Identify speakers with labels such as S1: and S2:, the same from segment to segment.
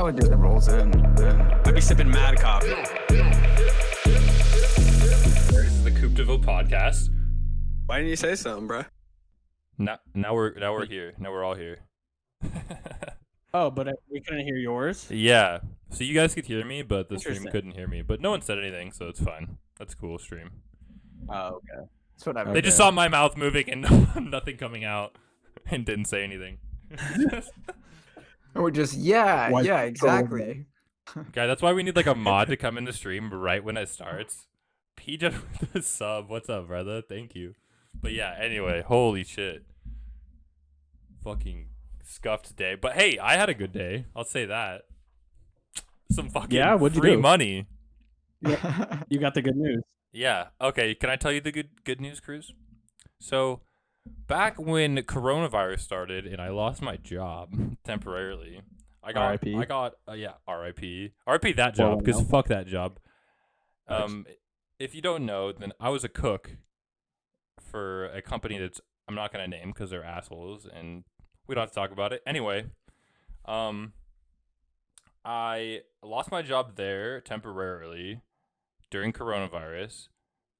S1: would do the rolls in.
S2: I'd be sipping mad coffee.
S3: This is the Coupe de Ville podcast.
S2: Why didn't you say something, bro?
S3: Now we're here. Now we're all here.
S4: Oh, but we couldn't hear yours?
S3: Yeah. So you guys could hear me, but the stream
S4: Interesting.
S3: couldn't hear me. But no one said anything, so it's fine. That's cool, stream.
S4: Oh, okay.
S1: That's what I
S3: They just saw my mouth moving and nothing coming out and didn't say anything.
S1: Or just, yeah,
S4: Why-
S1: yeah, exactly.
S3: Guy, that's why we need like a mod to come in the stream right when it starts. PJ with the sub. What's up, brother? Thank you. But yeah, anyway, holy shit. Fucking scuffed day. But hey, I had a good day. I'll say that. Some fucking
S4: what'd you
S3: free
S4: do?
S3: money.
S4: You got the good news.
S3: Yeah. Okay. Can I tell you the good news, Cruz? So, back when coronavirus started and I lost my job temporarily, I got
S4: RIP.
S3: RIP. RIP that job because fuck that job. If you don't know, then I was a cook for a company that's I'm not gonna name because they're assholes and we don't have to talk about it anyway. I lost my job there temporarily during coronavirus.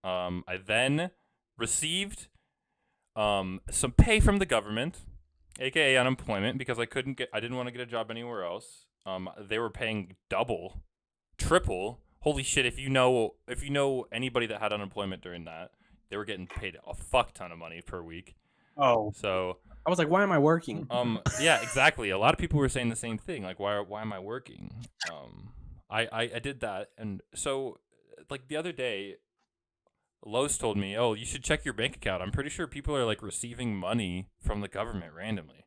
S3: I then received some pay from the government, aka unemployment, because I didn't want to get a job anywhere else. They were paying double, triple. Holy shit! If you know anybody that had unemployment during that, they were getting paid a fuck ton of money per week.
S4: Oh.
S3: So
S4: I was like, why am I working?
S3: yeah, exactly. A lot of people were saying the same thing. Like, why am I working? I did that, and so like the other day, Lowe's told me, oh, you should check your bank account. I'm pretty sure people are like receiving money from the government randomly,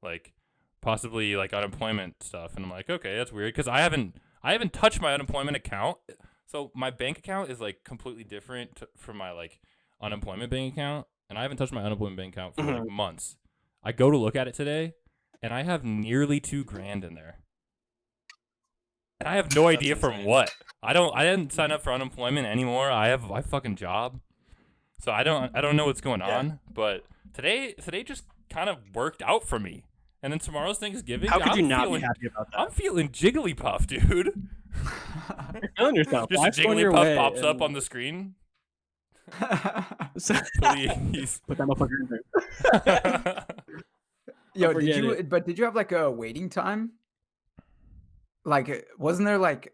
S3: like possibly like unemployment stuff. And I'm like, okay, that's weird because I haven't touched my unemployment account. So my bank account is like completely different from my like unemployment bank account, and I haven't touched my unemployment bank account for like months. I go to look at it today, and I have nearly $2,000 in there, and I have no idea from what. I didn't sign up for unemployment anymore. I have a fucking job, so I don't know what's going on. But today just kind of worked out for me. And then tomorrow's Thanksgiving.
S4: How could you not
S3: feeling,
S4: be happy about that?
S3: I'm feeling Jigglypuff, dude.
S4: You're feeling yourself.
S3: Just a
S4: Life's going your
S3: Jigglypuff
S4: way,
S3: pops up
S4: and-
S3: on the screen.
S4: So-
S3: Please.
S4: Put that motherfucker in there.
S1: Yo,
S4: forget
S1: did you have like a waiting time? Like, wasn't there like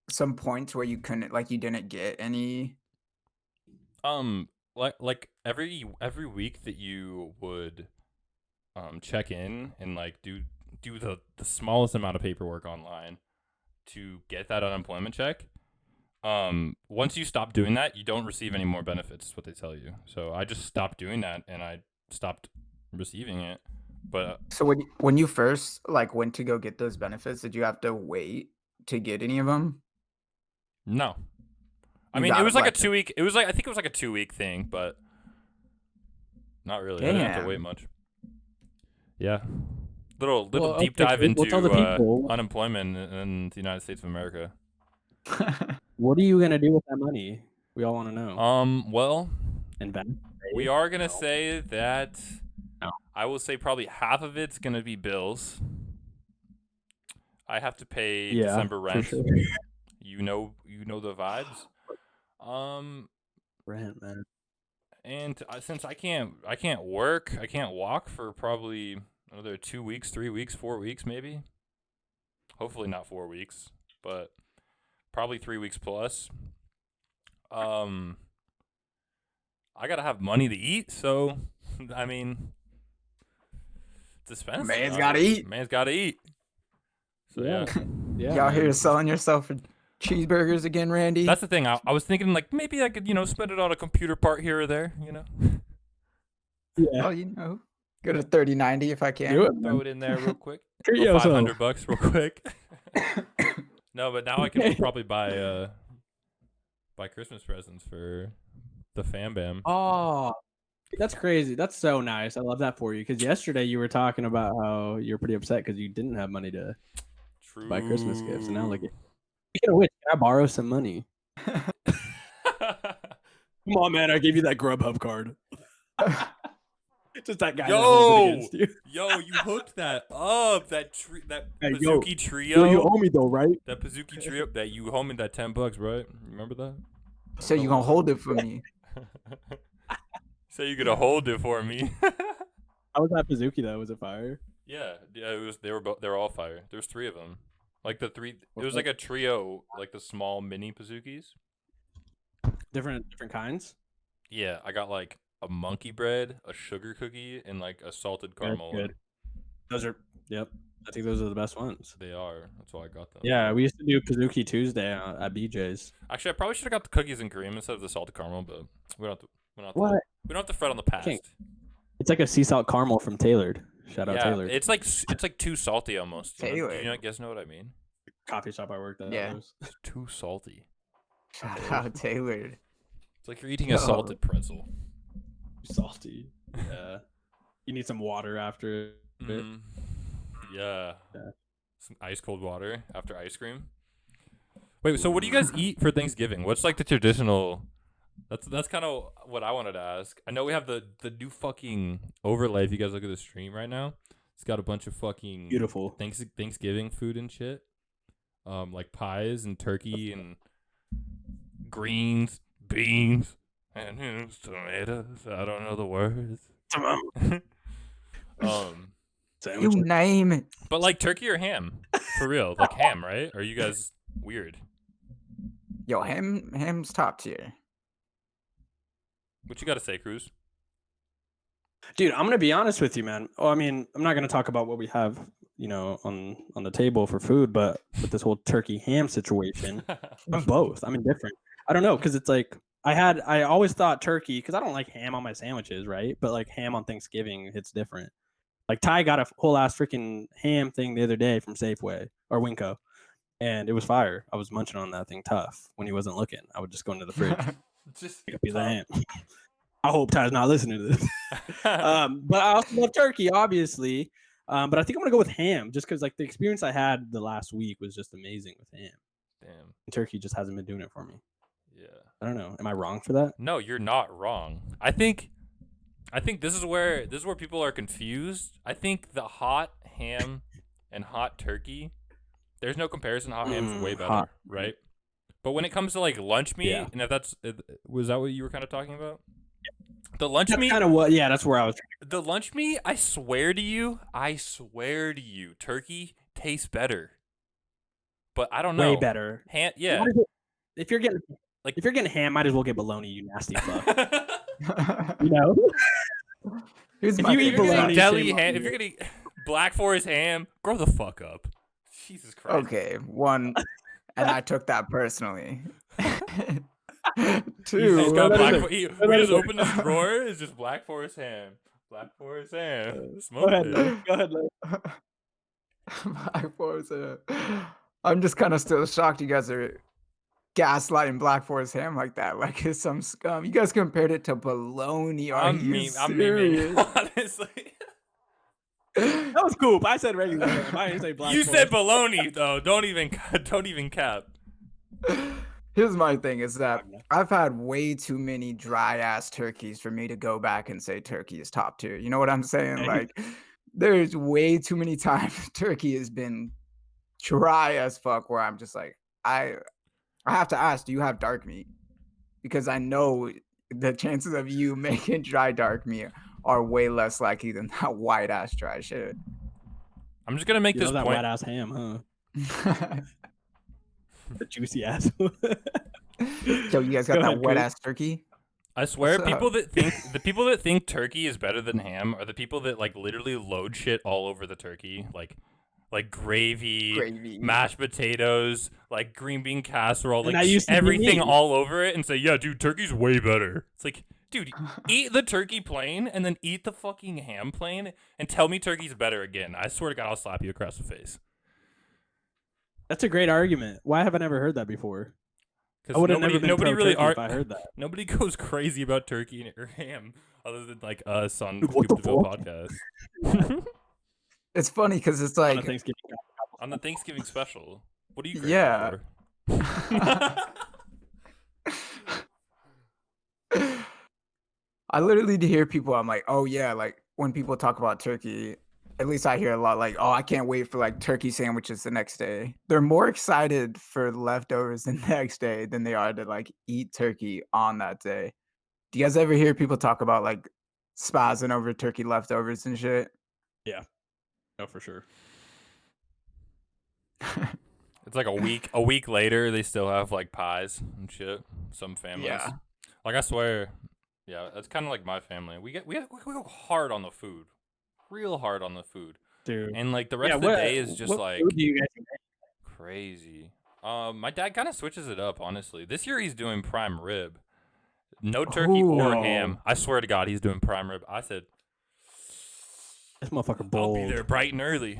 S1: some points where you didn't get any?
S3: Like every week that you would check in and like do the smallest amount of paperwork online to get that unemployment check. Once you stop doing that, you don't receive any more benefits, is what they tell you. So I just stopped doing that and I stopped receiving it. But
S1: So when you first like went to go get those benefits, did you have to wait to get any of them?
S3: no. I
S1: You
S3: mean,
S1: got
S3: it was
S1: it
S3: like a
S1: like
S3: 2 week. It was like I think it was like a 2 week thing, but not really. I didn't have to
S1: Damn.
S3: wait much. Yeah. Little
S4: Well,
S3: deep
S4: okay,
S3: dive
S4: we'll
S3: into
S4: tell the people.
S3: unemployment in the United States of America.
S4: What are you going to do with that money? We all want to know.
S3: Well,
S4: Invest?
S3: we are gonna say that
S4: No.
S3: I will say probably half of it's gonna be bills. I have to pay
S4: Yeah,
S3: December
S4: for
S3: rent.
S4: sure.
S3: You know the vibes.
S4: Rent, man.
S3: And since I can't work, I can't walk for probably another 2 weeks, 3 weeks, 4 weeks, maybe. Hopefully not 4 weeks, but probably 3 weeks plus. I gotta have money to eat, so I mean, it's expensive.
S1: Man's gotta eat.
S3: Man's gotta eat. So yeah.
S4: Yeah.
S1: You out here
S4: man.
S1: selling yourself for cheeseburgers again, Randy?
S3: That's the thing. I was thinking like maybe I could spend it on a computer part here or there.
S4: Yeah.
S1: Oh, go to 3090 if I can.
S4: Do it,
S3: Throw
S4: man.
S3: it in there real quick.
S4: Treat
S3: Go
S4: yourself.
S3: $500 real quick. No, but now I can probably buy Christmas presents for the fam bam.
S4: Oh, that's crazy. That's so nice. I love that for you. Because yesterday you were talking about how you're pretty upset because you didn't have money to
S3: True.
S4: buy Christmas gifts. And now look at speaking of which, can I borrow some money? Come on, man. I gave you that Grubhub card. Just that guy that holds it
S3: Yo,
S4: against you.
S3: yo, you hooked that up. That
S4: Hey, yo,
S3: Pazuki
S4: Yo,
S3: trio.
S4: you owe me though, right?
S3: That Pazuki trio that you homie that $10, right? Remember that?
S1: So you gonna hold it for me?
S3: So you gonna hold it for me?
S4: How was that Pazuki though? Was it fire?
S3: Yeah, it was. They were all fire. There's 3 of them. Like the 3. It was like a trio, like the small mini Pazukis.
S4: Different kinds.
S3: Yeah, I got like a monkey bread, a sugar cookie, and like a salted
S4: That's
S3: caramel one.
S4: good. Those are. Yep. I think those are the best ones.
S3: They are. That's why I got them.
S4: Yeah, we used to do Pazuki Tuesday at BJ's.
S3: Actually, I probably should have got the cookies and cream instead of the salted caramel, but we don't have to.
S4: What?
S3: We don't have to fret on the past.
S4: King. It's like a sea salt caramel from Tailored. Shout out
S3: Yeah,
S4: Tailored.
S3: it's like too salty almost. Do
S1: Tailored.
S3: you guys know what I mean?
S4: Coffee shop I worked at.
S1: Yeah.
S3: It's too salty.
S1: Shout out Tailored.
S3: It's like you're eating a salted pretzel.
S4: Salty. Yeah. You need some water after it.
S3: Mhm. Yeah.
S4: Yeah.
S3: Some ice cold water after ice cream. Wait, so what do you guys eat for Thanksgiving? What's like the traditional? That's kind of what I wanted to ask. I know we have the new fucking overlay. If you guys look at the stream right now, it's got a bunch of fucking
S4: Beautiful.
S3: Thanksgiving food and shit. Like pies and turkey and greens, beans, and tomatoes. I don't know the words.
S1: You name it.
S3: But like turkey or ham, for real, like ham, right? Are you guys weird?
S1: Yo, ham's top tier.
S3: What you got to say, Cruz?
S4: Dude, I'm gonna be honest with you, man. Oh, I mean, I'm not gonna talk about what we have, on the table for food, but with this whole turkey ham situation, I'm both. I'm indifferent. I don't know, because it's like I always thought turkey, because I don't like ham on my sandwiches, right? But like ham on Thanksgiving, it's different. Like Ty got a whole ass freaking ham thing the other day from Safeway or Winco, and it was fire. I was munching on that thing tough when he wasn't looking. I would just go into the fridge,
S3: Just
S4: pick up a piece of ham. I hope Ty's not listening to this. But I also love turkey, obviously. But I think I'm gonna go with ham, just because like the experience I had the last week was just amazing with ham.
S3: Damn.
S4: And turkey just hasn't been doing it for me.
S3: Yeah.
S4: I don't know. Am I wrong for that?
S3: No, you're not wrong. I think this is where people are confused. I think the hot ham and hot turkey, there's no comparison. Hot ham's way better,
S4: hot.
S3: right? But when it comes to like lunch meat,
S4: Yeah.
S3: and was that what you were kind of talking about? The lunch
S4: That's
S3: meat,
S4: kind of what. Yeah, that's where I was.
S3: the lunch meat. I swear to you, turkey tastes better. But I don't know.
S4: Way better.
S3: Ham, yeah.
S4: Might as well- If you're getting
S3: Like-
S4: if you're getting ham, might as well get bologna, you nasty fuck.
S1: Here's
S4: If
S1: my
S4: you
S1: thing.
S4: eat
S3: If you're
S4: bologna,
S3: getting deli
S4: shame on
S3: ham, if
S4: you.
S3: you're getting Black Forest ham, grow the fuck up. Jesus Christ.
S1: Okay, one, and I took that personally.
S3: He's
S1: Two,
S3: got
S4: let
S3: Black
S4: it
S3: For-
S4: in.
S3: we
S4: Let
S3: just
S4: it in.
S3: opened this drawer. It's just Black Forest ham. Black Forest ham.
S4: Go
S3: Smoke
S4: ahead,
S3: it.
S4: Lou. Go ahead, Lou.
S1: Black Forest ham. I'm just kind of still shocked you guys are gaslighting Black Forest ham like that. Like it's some scum. You guys compared it to bologna. Are you
S3: I'm memeing.
S1: serious?
S3: Honestly.
S4: That was cool, but I said regular ham. I didn't say black.
S3: You
S4: Forest.
S3: said bologna though. Don't even cap.
S1: Here's my thing is that I've had way too many dry ass turkeys for me to go back and say turkey is top tier. You know what I'm saying?
S4: Yeah.
S1: Like there's way too many times turkey has been dry as fuck where I'm just like, I have to ask, do you have dark meat? Because I know the chances of you making dry dark meat are way less likely than that white ass dry shit.
S3: I'm just gonna make
S4: You
S3: this
S4: know that
S3: point.
S4: wet ass ham, huh? The juicy ass.
S1: So you guys got
S4: Go
S1: that
S4: ahead,
S1: wet
S4: Chris.
S1: ass turkey?
S3: I swear,
S1: What's
S3: people
S1: up?
S3: that think the people that think turkey is better than ham are the people that like literally load shit all over the turkey, like gravy,
S1: Gravy.
S3: mashed potatoes, like green bean casserole,
S4: And
S3: like
S4: that used to be
S3: everything
S4: me.
S3: all over it, and say, yeah, dude, turkey's way better. It's like, dude, eat the turkey plain and then eat the fucking ham plain and tell me turkey's better again. I swear to God, I'll slap you across the face.
S4: That's a great argument. Why have I never heard that before? I
S3: Because
S4: would have never been
S3: nobody really
S4: pro-turkey if I heard that.
S3: Nobody goes crazy about turkey or ham other than like us on
S4: What the
S3: Stupidville
S4: fuck?
S3: podcast.
S1: It's funny because it's
S4: On a
S1: like
S4: Thanksgiving.
S3: On the Thanksgiving special. What are you
S1: Yeah.
S3: grateful
S1: I literally hear people, I'm like, oh yeah, like when people talk about turkey, at least I hear a lot like, "Oh, I can't wait for like turkey sandwiches the next day." They're more excited for leftovers the next day than they are to like eat turkey on that day. Do you guys ever hear people talk about like spazzing over turkey leftovers and shit?
S4: Yeah. No, for sure.
S3: It's like a week later, they still have like pies and shit. Some families.
S1: Yeah.
S3: Like I swear, yeah, that's kind of like my family. We go hard on the food, real hard on the food,
S4: Dude.
S3: and like the rest of the day is just
S4: what
S3: like
S4: food do you guys make?
S3: crazy. My dad kind of switches it up, honestly. This year he's doing prime rib, no turkey or
S4: Oh.
S3: ham. I swear to God, he's doing prime rib. I said,
S4: This motherfucker
S3: I'll
S4: bold.
S3: be there bright and early.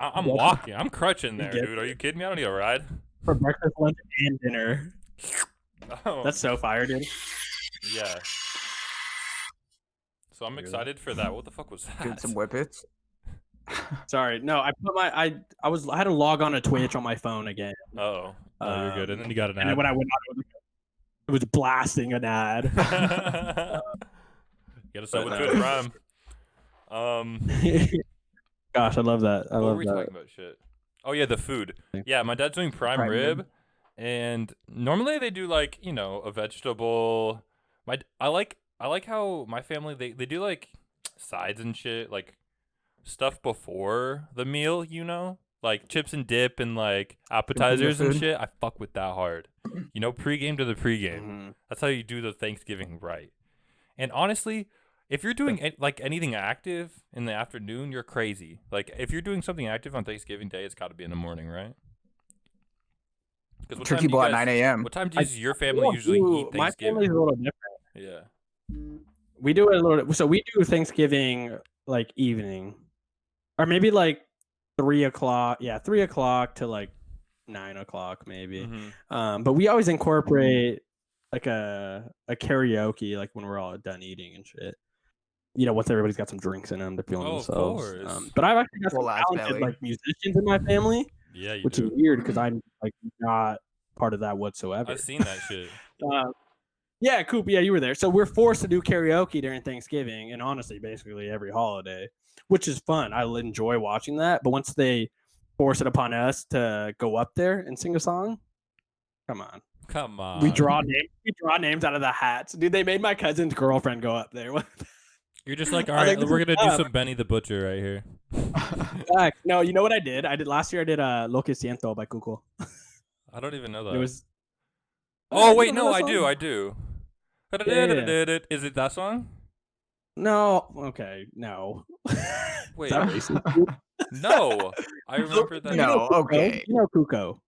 S3: I'm
S4: Yep.
S3: walking. I'm crutching there,
S4: Yep.
S3: dude. Are you kidding me? I don't need a ride.
S4: For breakfast, lunch, and dinner.
S3: Oh,
S4: That's so fire, dude.
S3: yeah. So I'm excited for that. What the fuck was
S1: Doing
S3: that?
S1: some whippets.
S4: Sorry, no, I put my I had to log on to Twitch on my phone again.
S3: Oh, you're good. And then you got an
S4: And then
S3: ad.
S4: when I went on, it was blasting an ad.
S3: Gotta sub with
S4: But,
S3: Twitch Prime.
S4: Gosh, I love that. I
S3: What were
S4: love
S3: we
S4: that.
S3: talking about? Shit. Oh yeah, the food. Yeah, my dad's doing prime
S1: Prime
S3: rib,
S1: rib.
S3: and normally they do like a vegetable. I like how my family they do like sides and shit, like stuff before the meal. Like chips and dip and like appetizers and
S1: food.
S3: shit. I fuck with that hard. Pregame to the pregame.
S4: Mhm.
S3: That's how you do the Thanksgiving right. And honestly, if you're doing like anything active in the afternoon, you're crazy. Like if you're doing something active on Thanksgiving Day, it's got to be in the morning, right? 'Cause what time
S1: Turkey
S3: do you
S1: bowl at
S3: guys-
S1: 9 a.m.
S3: What time does your family
S4: Well,
S3: usually eat
S4: my
S3: Thanksgiving?
S4: family's a little different.
S3: Yeah.
S4: We do it a little. So we do Thanksgiving like evening, or maybe like 3 o'clock. Yeah, 3 o'clock to like 9 o'clock maybe.
S3: Mhm.
S4: But we always incorporate like a karaoke, like when we're all done eating and shit. Once everybody's got some drinks in them, they're feeling
S3: Oh, of
S4: themselves.
S3: course.
S4: But I've actually got some
S1: Full ass
S4: talented
S1: belly.
S4: like musicians in my family,
S3: Yeah, you
S4: which
S3: do.
S4: is weird because I'm like not part of that whatsoever.
S3: I've seen that shit.
S4: Yeah, Coop. Yeah, you were there. So we're forced to do karaoke during Thanksgiving, and honestly, basically every holiday, which is fun. I enjoy watching that. But once they force it upon us to go up there and sing a song, come on.
S3: Come on.
S4: We draw names. We draw names out of the hats, dude. They made my cousin's girlfriend go up there.
S3: You're just like, all
S4: I was
S3: right,
S4: like, this
S3: we're
S4: is
S3: gonna do
S4: tough.
S3: some Benny the Butcher right here.
S4: No, you know what I did? Last year. I did Lo que siento by Cuco.
S3: I don't even know that.
S4: It was.
S3: Oh
S4: You
S3: wait,
S4: don't know
S3: no,
S4: that
S3: I do,
S4: song?
S3: I do.
S4: Yeah.
S3: Is it that song?
S4: No. Okay. No.
S3: Wait,
S4: Is that racist, dude?
S3: no. I remember that.
S1: No,
S4: Cuco?
S1: okay.
S4: You know Cuco.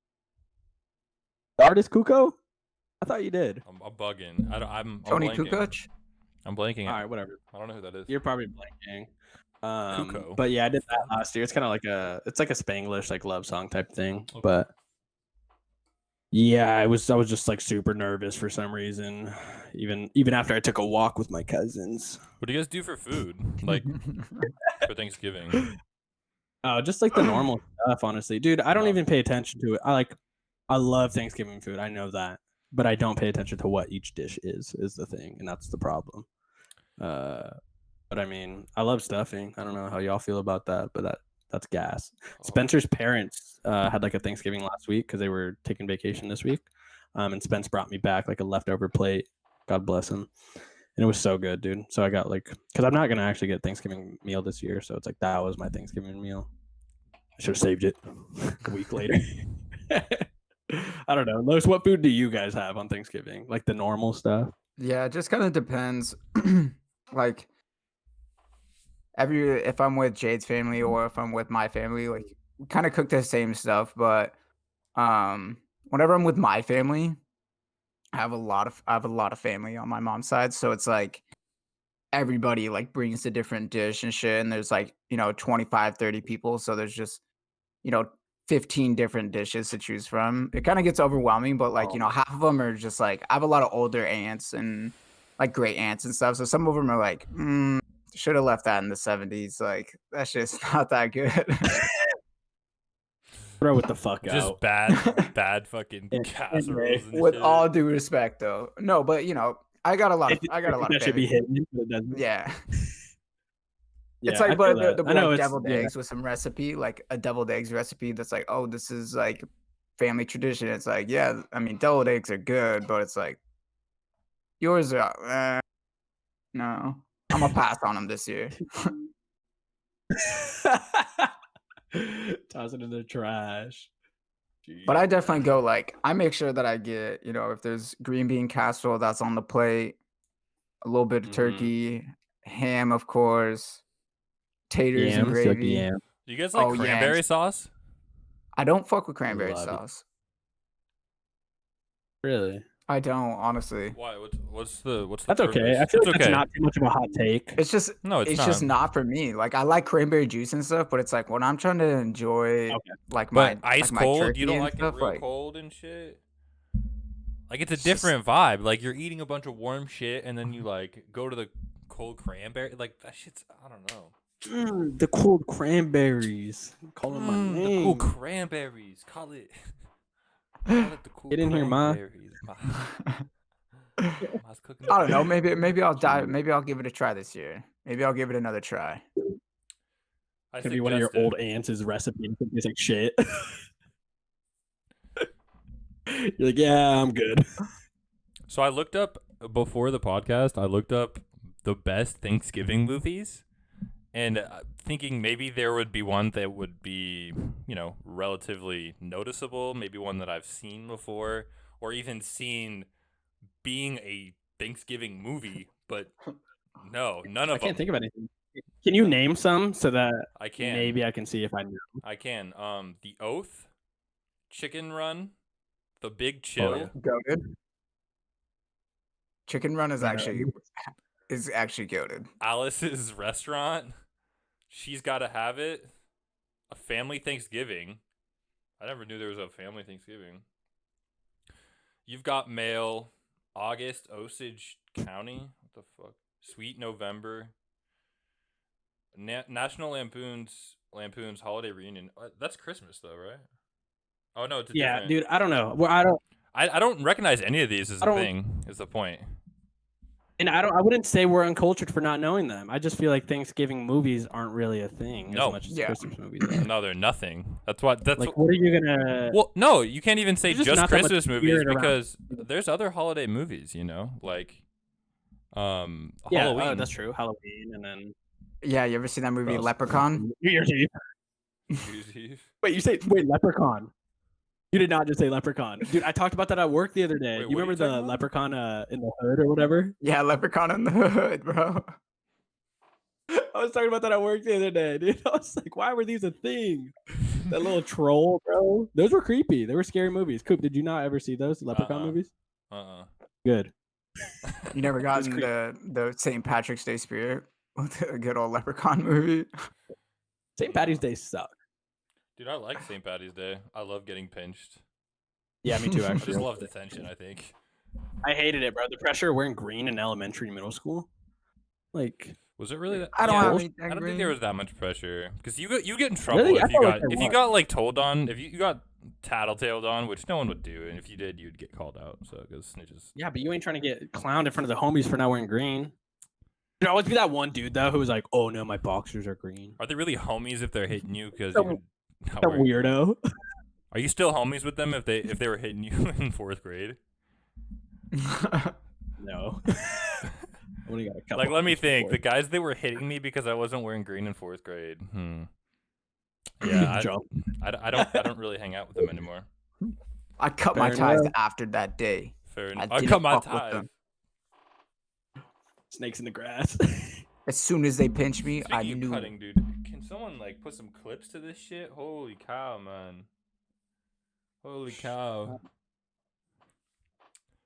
S4: The artist Cuco? I thought you did.
S3: I'm bugging. I'm
S1: Tony
S3: blanking.
S1: Kukoc?
S3: I'm blanking.
S4: All right, whatever.
S3: I don't know who that is.
S4: You're probably blanking.
S3: Cuco.
S4: But yeah, I did that last year. It's kind of like it's like a Spanglish like love song type thing.
S3: Okay.
S4: But yeah, I was just like super nervous for some reason. Even after I took a walk with my cousins.
S3: What do you guys do for food? Like for Thanksgiving?
S4: Oh, just like the normal stuff, honestly. Dude, I don't
S3: No.
S4: even pay attention to it. I love Thanksgiving food. I know that. But I don't pay attention to what each dish is the thing, and that's the problem. But I mean, I love stuffing. I don't know how y'all feel about that, but that's gas.
S3: Oh.
S4: Spencer's parents had like a Thanksgiving last week because they were taking vacation this week. And Spence brought me back like a leftover plate. God bless him. And it was so good, dude. So I got because I'm not going to actually get a Thanksgiving meal this year. So it's like, that was my Thanksgiving meal. I should have saved it a week later. I don't know. Lois, what food do you guys have on Thanksgiving? Like the normal stuff?
S1: Yeah, it just kind of depends. Like if I'm with Jade's family or if I'm with my family, like we kind of cook the same stuff, but whenever I'm with my family, I have a lot of family on my mom's side, so it's like everybody like brings a different dish and shit, and there's like 25 30 people, so there's just 15 different dishes to choose from. It kind of gets overwhelming, but like half of them are just like, I have a lot of older aunts and like great aunts and stuff, so some of them are like, should have left that in the 70s, like that's just not that good.
S4: Throw it the fuck
S3: Just
S4: out.
S3: bad fucking casseroles and
S1: With
S3: shit.
S1: all due respect though, no, but I got a lot of
S4: That should
S1: family.
S4: be hidden, but it doesn't.
S1: Yeah. It's
S4: Yeah, I
S1: like,
S4: feel
S1: but
S4: that.
S1: they'll
S4: I
S1: be
S4: know
S1: like
S4: it's
S1: deviled
S4: yeah.
S1: eggs with some recipe, like a deviled eggs recipe that's like, oh, this is like family tradition. It's like, yeah, I mean, deviled eggs are good, but it's like yours are. No, I'm gonna pass on them this year.
S4: Toss it in the trash.
S1: But I
S4: Jeez,
S1: definitely
S4: man.
S1: go like I make sure that I get, if there's green bean casserole that's on the plate, a little bit of
S4: Mhm.
S1: turkey, ham, of course, taters and
S4: Yams, you like the
S1: gravy.
S4: yam?
S3: Do you guys like
S1: Oh, yams.
S3: cranberry sauce?
S1: I don't fuck with cranberry
S4: Love it.
S1: sauce.
S4: Really?
S1: I don't, honestly.
S3: Why? What's the
S4: That's okay.
S3: purpose?
S4: I feel
S3: It's
S4: like that's
S3: okay.
S4: not too much of a hot take.
S1: It's just
S3: No, it's
S1: it's just
S3: not.
S1: not for me. Like I like cranberry juice and stuff, but it's like when I'm trying to enjoy
S4: Okay.
S1: like
S3: But
S1: my
S3: ice
S1: like my
S3: cold, you
S1: turkey
S3: don't
S1: and
S3: like it
S1: stuff,
S3: real
S1: like
S3: cold and shit? Like it's a
S1: it's just
S3: different vibe. Like you're eating a bunch of warm shit and then you like go to the cold cranberry. Like that shit's I don't know.
S4: The cold cranberries. Calling my
S3: The cool
S4: name.
S3: cranberries. Call it the cool
S4: Get in here, Ma.
S3: cranberries. Ma's cooking
S1: I don't know.
S3: the
S1: Maybe I'll dive.
S4: Jeez.
S1: Maybe I'll give it a try this year. Maybe I'll give it another try.
S3: I
S4: Could be one of your
S3: suggest it.
S4: old aunts' recipe. It tastes like shit. You're like, yeah, I'm good.
S3: So I looked up before the podcast. I looked up the best Thanksgiving movies, and thinking maybe there would be one that would be, relatively noticeable. Maybe one that I've seen before, or even seen being a Thanksgiving movie. But no, none
S4: I
S3: of them.
S4: can't think of anything. Can you name some so that
S3: I can.
S4: maybe I can see if I know?
S3: I can. The Oath, Chicken Run, The Big Chill.
S4: Oh, yeah.
S1: Goated. Chicken Run is
S4: Yeah.
S1: actually goated.
S3: Alice's Restaurant, She's Gotta Have It, A Family Thanksgiving. I never knew there was a Family Thanksgiving. You've Got Mail, August, Osage County. What the fuck? Sweet November. National Lampoon's Holiday Reunion. That's Christmas though, right? Oh no, it's a
S4: Yeah,
S3: different.
S4: dude, I don't know. Well,
S3: I don't recognize any of these as
S4: I
S3: a
S4: don't-
S3: thing. Is the point?
S4: and I wouldn't say we're uncultured for not knowing them. I just feel like Thanksgiving movies aren't really a thing
S3: No.
S4: as much as
S1: Yeah.
S4: Christmas movies are.
S3: No, they're nothing. That's what. That's
S4: Like, what are you gonna?
S3: Well, no, you can't even say
S4: There's
S3: just
S4: just not that much
S3: Christmas movies
S4: spirit around.
S3: because there's other holiday movies. Like,
S4: Yeah,
S3: Halloween.
S4: that's true. Halloween, and then
S1: Yeah, you ever seen that movie
S4: else?
S1: Leprechaun?
S4: New Year's Eve.
S3: New Year's Eve.
S4: Wait, Leprechaun. You did not just say Leprechaun, dude. I talked about that at work the other day.
S3: Wait,
S4: You
S3: what are
S4: remember
S3: you
S4: the
S3: talking about?
S4: Leprechaun in the hood or whatever?
S1: Yeah, Leprechaun in the Hood, bro.
S4: I was talking about that at work the other day, dude. I was like, why were these a thing? That little troll, bro. Those were creepy. They were scary movies. Coop, did you not ever see those Leprechaun movies? Good.
S1: You never got
S4: It's
S1: in the St. Patrick's Day spirit with a good old Leprechaun movie.
S4: St. Patty's Day sucked.
S3: Dude, I like St. Patty's Day. I love getting pinched.
S4: Yeah, me too.
S3: I
S4: Actually,
S3: just love detention. I think.
S4: I hated it, bro. The pressure of wearing green in elementary and middle school. Like,
S3: Was it really that?
S1: I don't
S3: yeah,
S1: have
S3: I
S1: anything
S3: don't think
S1: green.
S3: there was that much pressure because you get in trouble
S4: Really? I
S3: if you
S4: felt
S3: got
S4: like there
S3: if you
S4: was.
S3: got like told on if you got tattletaled on, which no one would do, and if you did, you'd get called out. So because snitches.
S4: yeah, but you ain't trying to get clowned in front of the homies for not wearing green. There'd always be that one dude though who was like, "Oh no, my boxers are green."
S3: Are they really homies if they're hitting you because
S4: Some-
S3: you're not
S4: That
S3: wearing-
S4: weirdo.
S3: Are you still homies with them if they were hitting you in 4th grade?
S4: No. I only got a couple
S3: Like, let me
S4: homies
S3: think.
S4: before.
S3: The guys that were hitting me because I wasn't wearing green in 4th grade. Yeah,
S4: Jump.
S3: I don't really hang out with them anymore.
S1: I cut my
S4: Fair
S1: ties
S4: enough.
S1: after that day.
S3: Fair
S1: I
S3: enough. I
S1: didn't
S3: cut my
S1: fuck with
S3: ties.
S1: them.
S4: Snakes in the grass.
S1: As soon as they pinched me, I
S3: Speaking
S1: knew.
S3: of cutting, dude, can someone like put some clips to this shit? Holy cow, man! Holy cow!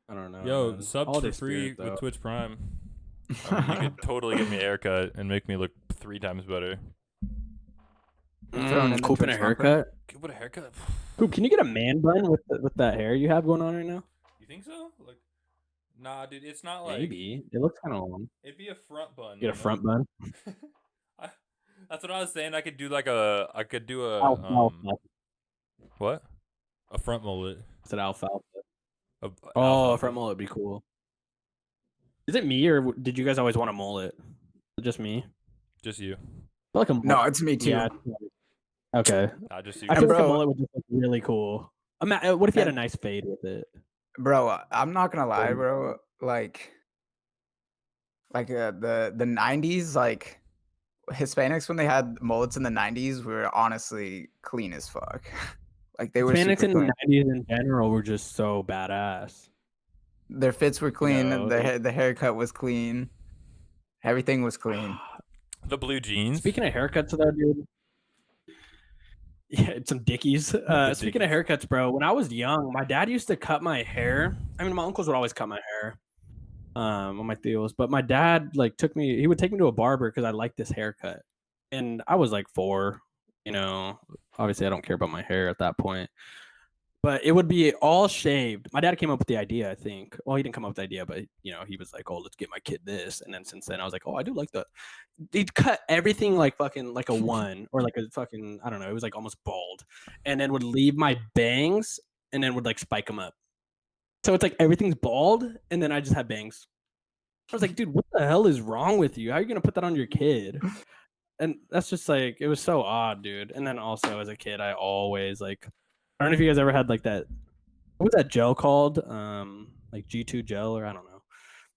S4: I don't know.
S3: Yo,
S4: man.
S3: sub for
S4: Holiday
S3: free
S4: spirit, though.
S3: with Twitch Prime. You could totally get me a haircut and make me look 3 times better.
S1: Throwing in the
S4: Coop and a
S1: Twitch bumper.
S4: haircut.
S3: What a haircut!
S4: Coop, can you get a man bun with that hair you have going on right now?
S3: You think so? Like, nah, dude, it's not like.
S4: Maybe. It looks kind of long.
S3: It'd be a front bun.
S4: Get a front bun.
S3: That's what I was saying. I could do a
S4: Alfalfa.
S3: what? A front mullet.
S4: It's an alfalfa.
S3: A
S4: Oh, a
S3: alfalfa.
S4: front mullet would be cool. Is it me or did you guys always want a mullet? Just me?
S3: Just you.
S4: I feel like a
S1: No, it's me too.
S4: Yeah. Okay.
S3: Just you.
S4: I
S1: And
S4: feel like a
S1: bro-
S4: mullet would just look really cool. What if you had a
S1: And-
S4: nice fade with it?
S1: Bro, I'm not gonna lie, bro. The 90s, like Hispanics when they had mullets in the 90s were honestly clean as fuck. Like they were
S4: Hispanics
S1: super
S4: in the
S1: clean.
S4: 90s in general were just so badass.
S1: Their fits were clean.
S4: No.
S1: The haircut was clean. Everything was clean.
S3: The blue jeans.
S4: Speaking of haircuts, though, dude. Yeah, it's some Dickies. Speaking of haircuts, bro, when I was young, my dad used to cut my hair. I mean, my uncles would always cut my hair on my deals, but my dad he would take me to a barber because I liked this haircut. And I was like 4, obviously I don't care about my hair at that point. But it would be all shaved. My dad came up with the idea, I think. Well, he didn't come up with the idea, but he was like, "Oh, let's get my kid this." And then since then, I was like, "Oh, I do like that." He'd cut everything like fucking like a 1 or like a fucking I don't know. It was like almost bald, and then would leave my bangs and then would like spike them up. So it's like everything's bald, and then I just have bangs. I was like, "Dude, what the hell is wrong with you? How are you gonna put that on your kid?" And that's just like it was so odd, dude. And then also as a kid, I always like. I don't know if you guys ever had like that. What was that gel called? Like G2 gel, or I don't know.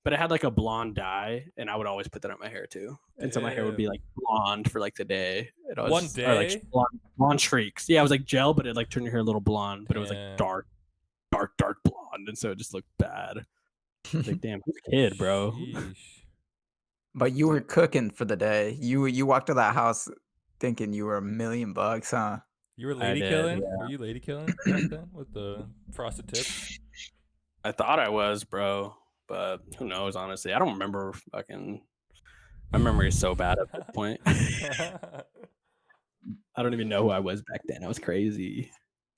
S4: But it had like a blonde dye, and I would always put that on my hair too. And so my hair would be like blonde for like the day.
S3: One day?
S4: Or like blonde streaks. Yeah, it was like gel, but it like turned your hair a little blonde, but it was like dark blonde, and so it just looked bad. Like, damn, who's a kid, bro?
S3: Sheesh.
S1: But you were cooking for the day. You walked to that house thinking you were $1 million, huh?
S3: You were
S4: I
S3: lady
S4: did,
S3: killing?
S4: yeah.
S3: Were you lady killing back then with the frosted tips?
S4: I thought I was, bro, but who knows? Honestly, I don't remember. Fucking, my memory is so bad at this point. I don't even know who I was back then. I was crazy.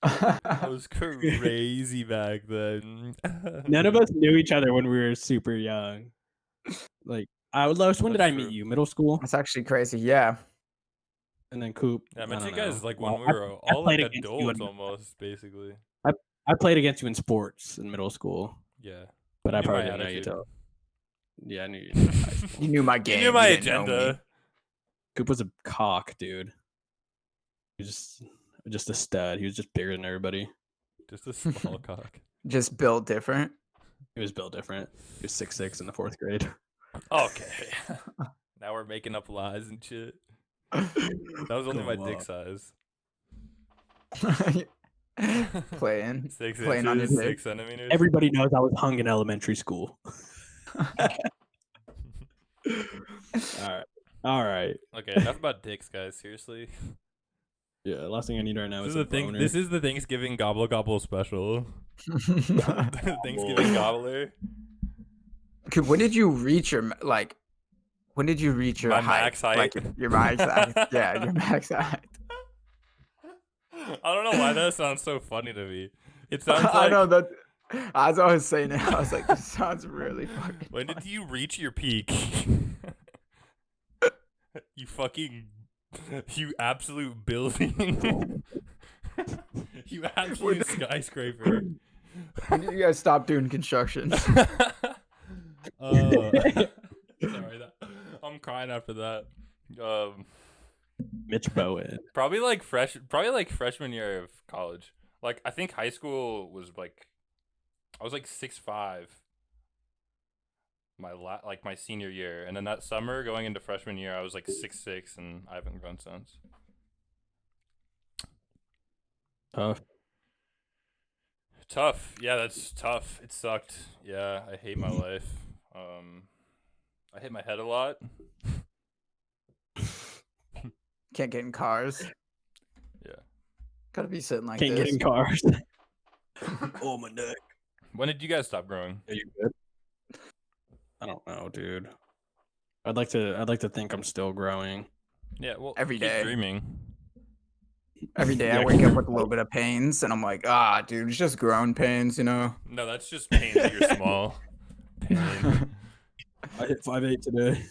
S3: I was crazy back then.
S4: None of us knew each other when we were super young. Like, Los, when did
S3: That's
S4: I meet
S3: true.
S4: you? Middle school,
S1: That's actually crazy. Yeah.
S4: and then Coop.
S3: Yeah, I met
S4: don't
S3: you guys
S4: know.
S3: like when
S4: Well,
S3: we were
S4: I
S3: all like
S4: played against you
S3: adults
S4: in-
S3: almost, basically.
S4: I played against you in sports in middle school,
S3: Yeah.
S4: but
S3: You
S4: I
S3: knew
S4: probably
S3: my
S4: didn't know you
S3: attitude.
S4: till. Yeah, I knew you. In high school.
S1: You knew my
S3: You
S1: game.
S3: knew my
S1: didn't know me.
S3: agenda.
S4: Coop was a cock, dude. He was just a stud. He was just bigger than everybody.
S3: Just a small cock.
S1: Just built different.
S4: He was built different. He was 6'6" in the 4th grade.
S3: Okay. Now we're making up lies and shit. That was only my dick size.
S1: Playing.
S3: 6
S1: Playing on your
S3: inches,
S1: dick.
S3: 6 centimeters.
S4: Everybody knows I was hung in elementary school. All right.
S3: Okay, enough about dicks, guys. Seriously.
S4: Yeah, last thing I need right now
S3: This
S4: is
S3: is
S4: a
S3: the thing.
S4: boner.
S3: This is the Thanksgiving gobble gobble special. Thanksgiving gobbler.
S1: Okay, when did you reach your like? When did you reach your
S3: My
S1: height?
S3: max height?
S1: Like your max height. Yeah, your max height.
S3: I don't know why that sounds so funny to me. It sounds like.
S1: I know that. As I was saying it, I was like, "This sounds really fucking."
S3: When did you reach your peak? You fucking. You absolute building. You absolute skyscraper.
S1: When did you guys stop doing construction?
S3: Sorry, I'm crying after that.
S4: Mitch Bowen.
S3: Probably like freshman year of college. Like I think high school was like, I was like 6'5". My senior year, and then that summer going into freshman year, I was like 6'6", and I haven't grown since. Tough. Yeah, that's tough. It sucked. Yeah, I hate my life. I hit my head a lot.
S1: Can't get in cars.
S3: Yeah.
S1: Gotta be sitting like
S4: Can't
S1: this.
S4: get in cars. Oh, my neck.
S3: When did you guys stop growing?
S4: Are you good? I don't know, dude. I'd like to think I'm still growing.
S3: Yeah, well,
S1: Every
S3: keep
S1: day.
S3: dreaming.
S1: Every day I
S4: Yeah.
S1: wake up with a little bit of pains, and I'm like, dude, it's just growing pains, you know.
S3: No, that's just pain that you're small. Pain.
S4: I hit 5'8" today.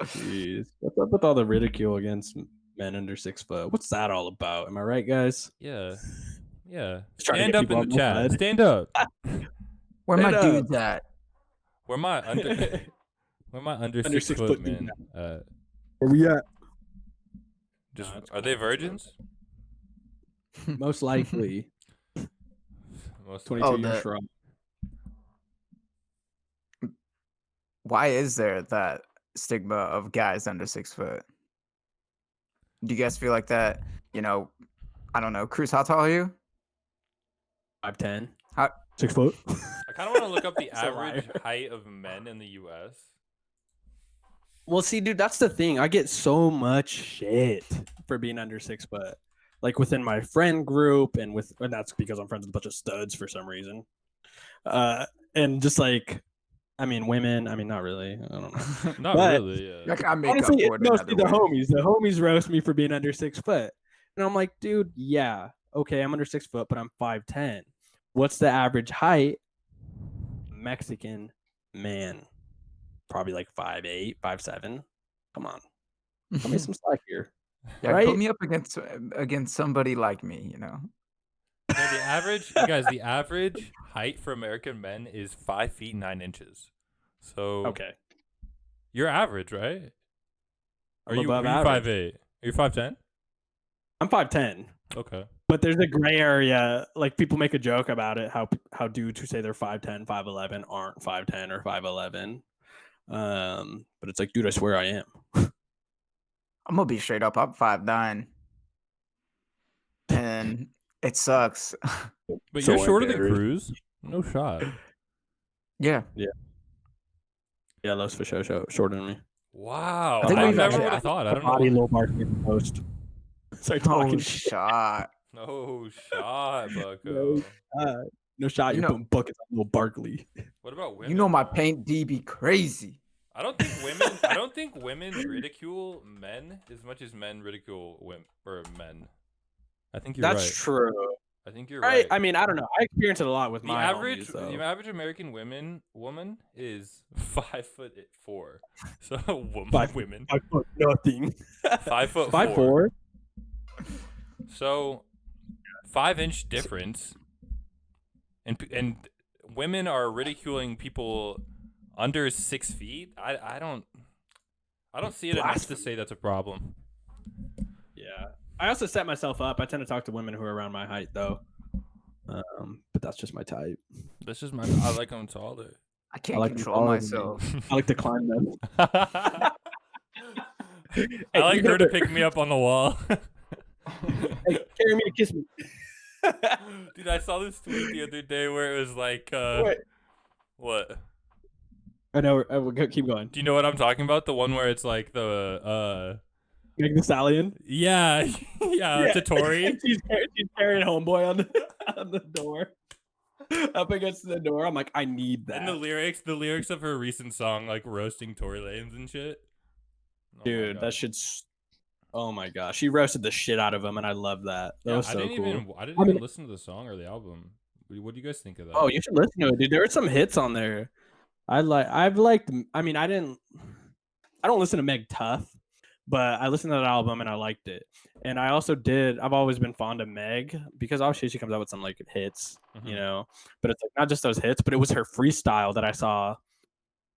S4: Jeez. What's up with all the ridicule against men under 6 foot? What's that all about? Am I right, guys?
S3: Yeah. Yeah.
S4: Just trying to
S3: Stand
S4: get
S3: up
S4: people
S3: in the
S4: on my
S3: chat.
S4: side.
S3: Stand up.
S1: Where my
S4: Stand up.
S1: dudes at?
S3: Where my under Where am I under
S4: Under
S3: 6
S4: 6
S3: foot,
S4: foot
S3: man?
S4: Where we at?
S3: Just
S4: it's
S3: are they virgins?
S4: Most likely.
S3: Most
S4: 22
S1: Oh,
S4: years
S1: the
S4: strong.
S1: why is there that stigma of guys under 6 foot? Do you guys feel like that? You know, I don't know. Cruz, how tall are you?
S4: 5'10".
S1: How,
S4: 6 foot.
S3: I kind of want to look up the
S4: It's a
S3: average
S4: liar.
S3: height of men in the U.S.
S4: Well, see, dude, that's the thing. I get so much shit for being under 6 foot. Like within my friend group, and that's because I'm friends with a bunch of studs for some reason. And just like, I mean, women. I mean, not really. I don't know.
S3: Not
S4: But
S3: really. Yeah.
S1: like I make
S4: honestly,
S1: up for
S4: it's
S1: it
S4: mostly
S1: another
S4: the
S1: way.
S4: homies. The homies roast me for being under 6 foot, and I'm like, dude, yeah, okay, I'm under 6 foot, but I'm 5'10". What's the average height? Mexican man, probably like 5'8", 5'7". Come on, cut me some slack here.
S1: Yeah,
S4: Right?
S1: put me up against somebody like me, you know.
S3: Yeah, the average, you guys, the average height for American men is 5 feet 9 inches. So
S4: Okay,
S3: you're average, right?
S4: I'm
S3: Are you
S4: above average.
S3: 5'8"? Are you 5'10"?
S4: I'm 5'10".
S3: Okay.
S4: But there's a gray area. Like people make a joke about it. How dudes who say they're 5'10", 5'11" aren't 5'10" or 5'11". But it's like, dude, I swear I am.
S1: I'm gonna be straight up. I'm 5'9", and it sucks.
S3: But
S4: So
S3: you're shorter than
S4: embarrassed.
S3: Cruz. No shot.
S1: Yeah,
S4: Yeah, Los for show shorter than me.
S3: Wow.
S1: I think
S3: I
S1: we've
S3: never
S1: actually-
S3: would have thought. I don't
S4: Body
S3: know.
S4: low marketing post. Start
S1: no
S4: talking.
S1: shot.
S3: No shot, Bucko.
S4: No shot.
S1: You
S4: You're
S1: know-
S4: putting buckets on little Barkley.
S3: What about women?
S1: You know my
S3: though?
S1: paint D be crazy.
S3: I don't think women ridicule men as much as men ridicule women or men. I think you're
S4: That's
S3: right.
S4: true.
S3: I think you're
S4: Right?
S3: right.
S4: I mean, I don't know. I experience it a lot with
S3: The
S4: my
S3: average,
S4: homies, though.
S3: the average American woman is 5'4". So women
S4: 5 foot nothing.
S3: 5'4".
S4: 5'4".
S3: So 5-inch difference, and women are ridiculing people under 6 feet. I don't see it enough to say that's a problem.
S4: Yeah. I also set myself up. I tend to talk to women who are around my height, though. But that's just my type.
S3: That's just I like them taller.
S1: I can't
S4: like them
S1: control
S4: taller than me.
S1: myself.
S4: I like to climb them.
S3: I like her to pick me up on the wall.
S4: Hey, carry me to kiss me.
S3: Dude, I saw this tweet the other day where it was like,
S4: Wait.
S3: what?
S4: I know. We'll keep going.
S3: Do you know what I'm talking about? The one where it's like the
S4: Meg the Stallion.
S3: yeah, yeah, Totori.
S4: she's carrying homeboy on the door, up against the door. I'm like, I need that,
S3: And the lyrics of her recent song, like roasting Tory Lanez and shit. Oh my
S4: dude.
S3: God.
S4: That shit's. Oh my gosh, she roasted the shit out of him, and I love that. That
S3: Yeah,
S4: was so
S3: I didn't
S4: cool.
S3: even listen to the song or the album. What do you guys think of that?
S4: Oh, you should listen to it, dude. There were some hits on there. I mean, I don't listen to Meg Tough, but I listened to that album and I liked it. And I also I've always been fond of Meg because obviously she comes out with some like hits, you
S3: Mhm.
S4: know. But it's like not just those hits, but it was her freestyle that I saw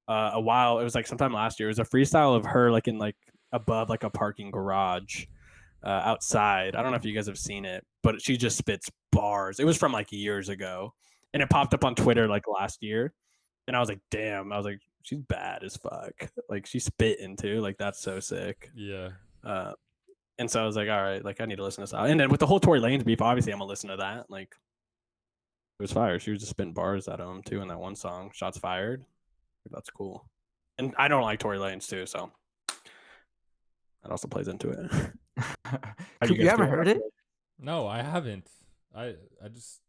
S4: a while. It was like sometime last year. It was a freestyle of her like in like above like a parking garage outside. I don't know if you guys have seen it, but she just spits bars. It was from like years ago, and it popped up on Twitter like last year. And I was like, damn. I was like, she's bad as fuck. Like she's spitting too. Like that's so sick.
S3: Yeah.
S4: And so I was like, all right, like I need to listen to this. And then with the whole Tory Lanez beef, obviously I'm gonna listen to that. Like it was fire. She was just spitting bars at him too in that one song, "Shots Fired." That's cool. And I don't like Tory Lanez too, so that also plays into it. How
S1: You
S4: guys
S1: haven't
S4: doing?
S1: heard it?
S3: No, I haven't. I just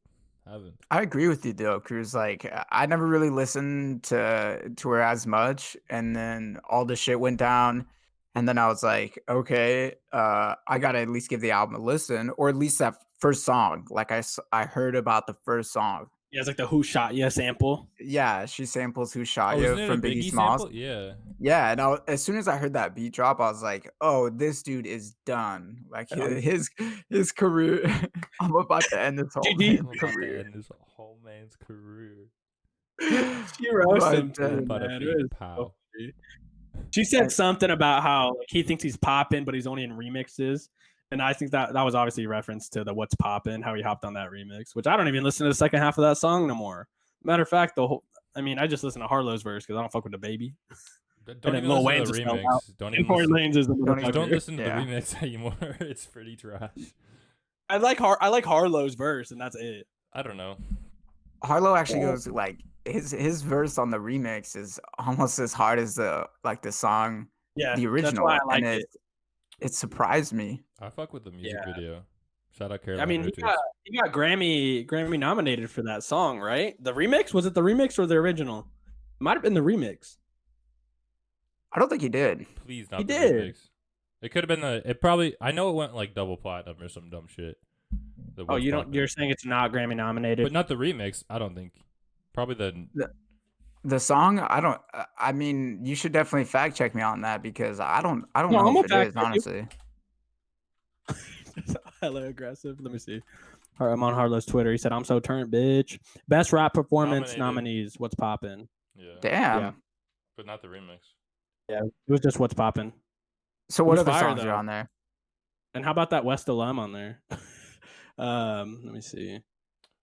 S3: haven't.
S1: I agree with you though, Cruz. Like I never really listened to her as much, and then all the shit went down, and then I was like, okay, I gotta at least give the album a listen, or at least that first song. Like I heard about the first song.
S4: Yeah, it's like the "Who Shot Ya" sample.
S1: Yeah, she samples "Who Shot
S3: Oh,
S1: Ya"
S3: isn't it a
S1: from Biggie
S3: Biggie
S1: Smalls.
S3: sample? Yeah.
S1: Yeah, and as soon as I heard that beat drop, I was like, "Oh, this dude is done. Like his career. I'm about to end this whole
S4: GG.
S3: I'm about to
S1: career."
S3: end this whole man's career.
S4: She roasted him
S1: But,
S4: too,
S3: About
S4: man.
S3: a
S4: It was
S3: big pow.
S4: funny. She said something about how like, he thinks he's popping, but he's only in remixes. And I think that was obviously a reference to the What's Poppin', how he hopped on that remix, which I don't even listen to the second half of that song no more. Matter of fact, I just listen to Harlow's verse because I don't fuck with the baby.
S3: Don't
S4: And then
S3: even
S4: Lil
S3: listen
S4: Wayne's
S3: to the
S4: just fell out.
S3: remix. Don't
S4: And
S3: even
S4: Tory
S3: listen.
S4: Lanez is the
S1: Don't even-
S3: Don't
S4: motherfucker.
S3: listen to
S1: Yeah.
S3: the remix anymore. It's pretty trash.
S4: I like Harlow's verse, and that's it.
S3: I don't know.
S1: Harlow actually goes like his verse on the remix is almost as hard as the song,
S4: Yeah,
S1: the original,
S4: that's why I like
S1: and
S4: it.
S1: it surprised me.
S3: I fuck with the music
S4: Yeah.
S3: video. Shout out
S4: I
S3: Caroline
S4: mean,
S3: Richards.
S4: he got Grammy nominated for that song, right? The remix, was it the remix or the original? Might have been the remix.
S1: I don't think he did.
S3: Please not
S4: He
S3: the
S4: did.
S3: remix. It could have been it probably. I know it went like double platinum or some dumb shit.
S4: Oh, you're saying it's not Grammy nominated?
S3: But not the remix. I don't think. Probably
S1: The song, I don't. I mean, you should definitely fact check me on that because I don't
S4: No,
S1: know
S4: I'm
S1: if
S4: gonna
S1: it is,
S4: fact check you.
S1: honestly.
S4: Hella aggressive. Let me see. All right, I'm on Harlow's Twitter. He said, "I'm so turned, bitch." Best rap performance
S3: Nominated.
S4: nominees. What's poppin'?
S3: Yeah.
S1: Damn.
S4: Yeah.
S3: But not the remix.
S4: Yeah, it was just What's poppin'.
S1: So what
S4: Who's
S1: other
S4: fire,
S1: songs
S4: though?
S1: are on there?
S4: And how about that West Alum on there? Let me see.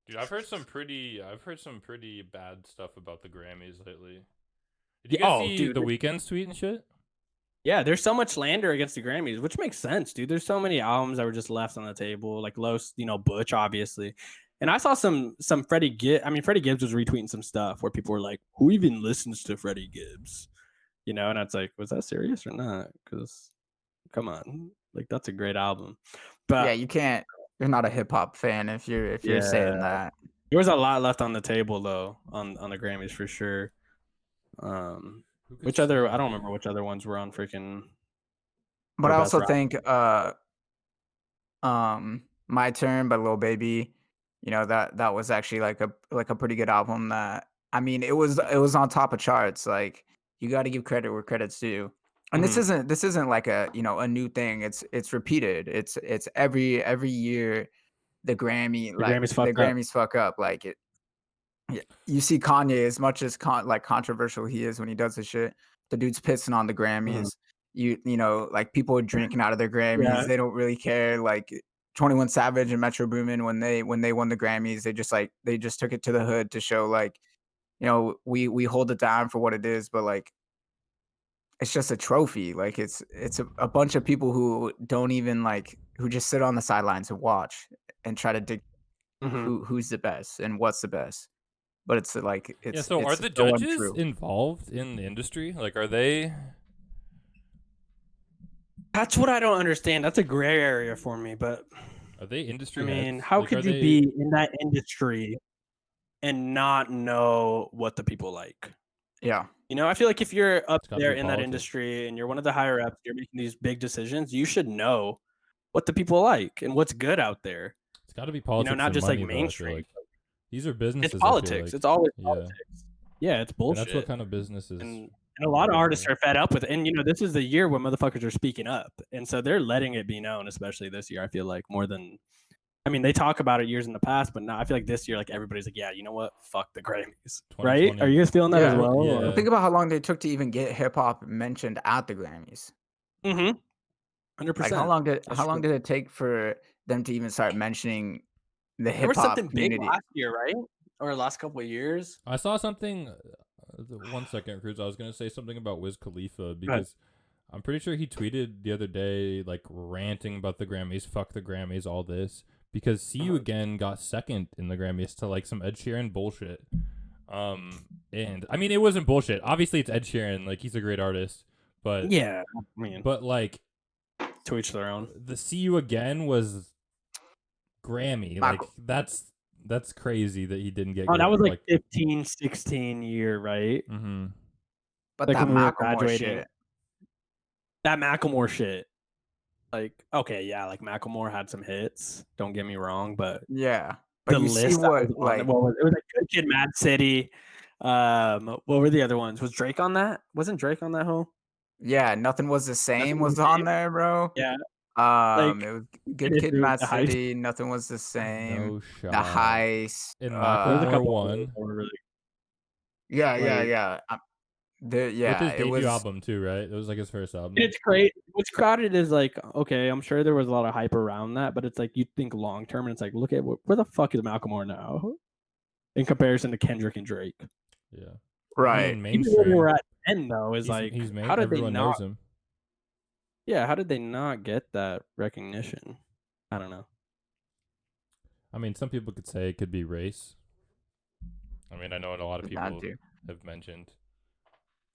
S3: Dude, I've heard some pretty bad stuff about the Grammys lately. Did you
S4: Yeah,
S3: guys
S4: oh,
S3: see
S4: dude.
S3: the Weeknd's tweet and shit?
S4: Yeah, there's so much slander against the Grammys, which makes sense, dude. There's so many albums that were just left on the table, like Los, Butch, obviously. And I saw some Freddie Gibbs. I mean, Freddie Gibbs was retweeting some stuff where people were like, "Who even listens to Freddie Gibbs?" And it's like, was that serious or not? Because, come on, like that's a great album. But
S1: Yeah, you can't. You're not a hip hop fan if you're saying that.
S4: there was a lot left on the table though on the Grammys for sure.
S3: Who could
S4: Which other?
S3: say?
S4: I don't remember which other ones were on freaking.
S1: But
S4: Or
S1: I
S4: best
S1: also
S4: rap.
S1: think My Turn by Lil Baby, that was actually like a pretty good album that I mean it was on top of charts. Like you got to give credit where credit's due. And this isn't like a new thing. It's repeated. It's every year the Grammys fuck up like it. Yeah, you see Kanye as much as controversial he is when he does this shit. The dude's pissing on the Grammys. Like people are drinking out of their Grammys.
S4: Yeah.
S1: They don't really care. Like 21 Savage and Metro Boomin when they won the Grammys, they just took it to the hood to show like, we hold it down for what it is, but like it's just a trophy. Like it's a bunch of people who don't even who just sit on the sidelines and watch and try to dig who's the best and what's the best. But it's like it's
S3: Yeah, so are
S1: it's
S3: the
S1: so
S3: judges
S1: untrue.
S3: involved in the industry? Like, are they?
S4: That's what I don't understand. That's a gray area for me. But
S3: Are they industry?
S4: I mean,
S3: heads?
S4: how
S3: Like,
S4: could
S3: are
S4: you
S3: they-
S4: be in that industry and not know what the people like?
S1: Yeah.
S4: I feel like if you're up
S3: It's gotta
S4: there
S3: be
S4: in that
S3: politics.
S4: industry and you're one of the higher ups, you're making these big decisions, you should know what the people like and what's good out there.
S3: It's got to be politics.
S4: not
S3: and
S4: just, like,
S3: money, though, I feel
S4: mainstream.
S3: like. These are businesses.
S4: It's
S3: I feel
S4: politics.
S3: like.
S4: It's always
S3: Yeah.
S4: politics. Yeah, it's
S3: And
S4: bullshit.
S3: that's what kind of businesses.
S4: And a lot of artists are fed up with it. And this is the year where motherfuckers are speaking up. And so they're letting it be known, especially this year, I feel like, more than they talk about it years in the past, but now I feel like this year, like everybody's like, yeah, you know what? Fuck the Grammys. Right?
S3: 2020.
S4: Are you guys feeling that as
S1: Yeah.
S4: well?
S3: Yeah.
S1: Well, think about how long they took to even get hip hop mentioned at the Grammys.
S4: Mm-hmm. 100%.
S1: Like how long
S4: That's true.
S1: did it take for them to even start mentioning the
S4: There
S1: hip
S4: was
S1: hop
S4: something
S1: community?
S4: big last year, right? Or last couple of years.
S3: I saw something. 1 second, Cruz. I was gonna say something about Wiz Khalifa because I'm pretty sure he tweeted the other day, like ranting about the Grammys, fuck the Grammys, all this, because "See You Again" got second in the Grammys to like some Ed Sheeran bullshit. And I mean, it wasn't bullshit. Obviously, it's Ed Sheeran. Like he's a great artist, but
S4: Yeah, I mean,
S3: but like
S4: to each their own.
S3: the "See You Again" was Grammy. Like that's crazy that he didn't get.
S4: Oh, that
S3: Grammy,
S4: was like 15, 16 year, right?
S3: Mm-hmm.
S1: But
S4: like
S1: that
S4: when we were
S1: Macklemore
S4: graduating.
S1: shit.
S4: That Macklemore shit. Like, okay, yeah, like Macklemore had some hits. Don't get me wrong, but
S1: Yeah. But
S4: the
S1: you
S4: list
S1: see
S4: that
S1: what
S4: was on it was like Good Kid, Mad City. What were the other ones? Was Drake on that? Wasn't Drake on that whole?
S1: yeah, Nothing Was the Same
S4: Was
S1: was
S4: the
S1: on
S4: Same?
S1: there, bro.
S4: Yeah.
S1: It was Good Kid,
S4: Dude,
S1: Mad
S4: the Heist.
S1: City, Nothing Was the Same,
S3: No shot.
S1: The Heist.
S3: And
S4: There's a
S3: Macklemore
S4: couple
S3: won.
S4: that were really
S1: Yeah.
S4: like-
S1: Yeah.
S3: With
S1: Yeah,
S3: his
S1: it
S3: debut
S1: was.
S3: album too, right? It was like his first album.
S4: It's great. What's crowded is like, okay, I'm sure there was a lot of hype around that, but it's like you think long term, and it's like, look at where the fuck is Macklemore now in comparison to Kendrick and Drake.
S3: Yeah. I
S1: Right.
S3: mean,
S4: Even where they were
S3: mainstream.
S4: at then, though, is like,
S3: He's
S4: how
S3: made.
S4: did they
S3: Everyone
S4: not?
S3: knows him.
S4: Yeah, how did they not get that recognition? I don't know.
S3: I mean, some people could say it could be race. I mean, I know a lot of
S1: Not
S3: people
S1: to.
S3: have mentioned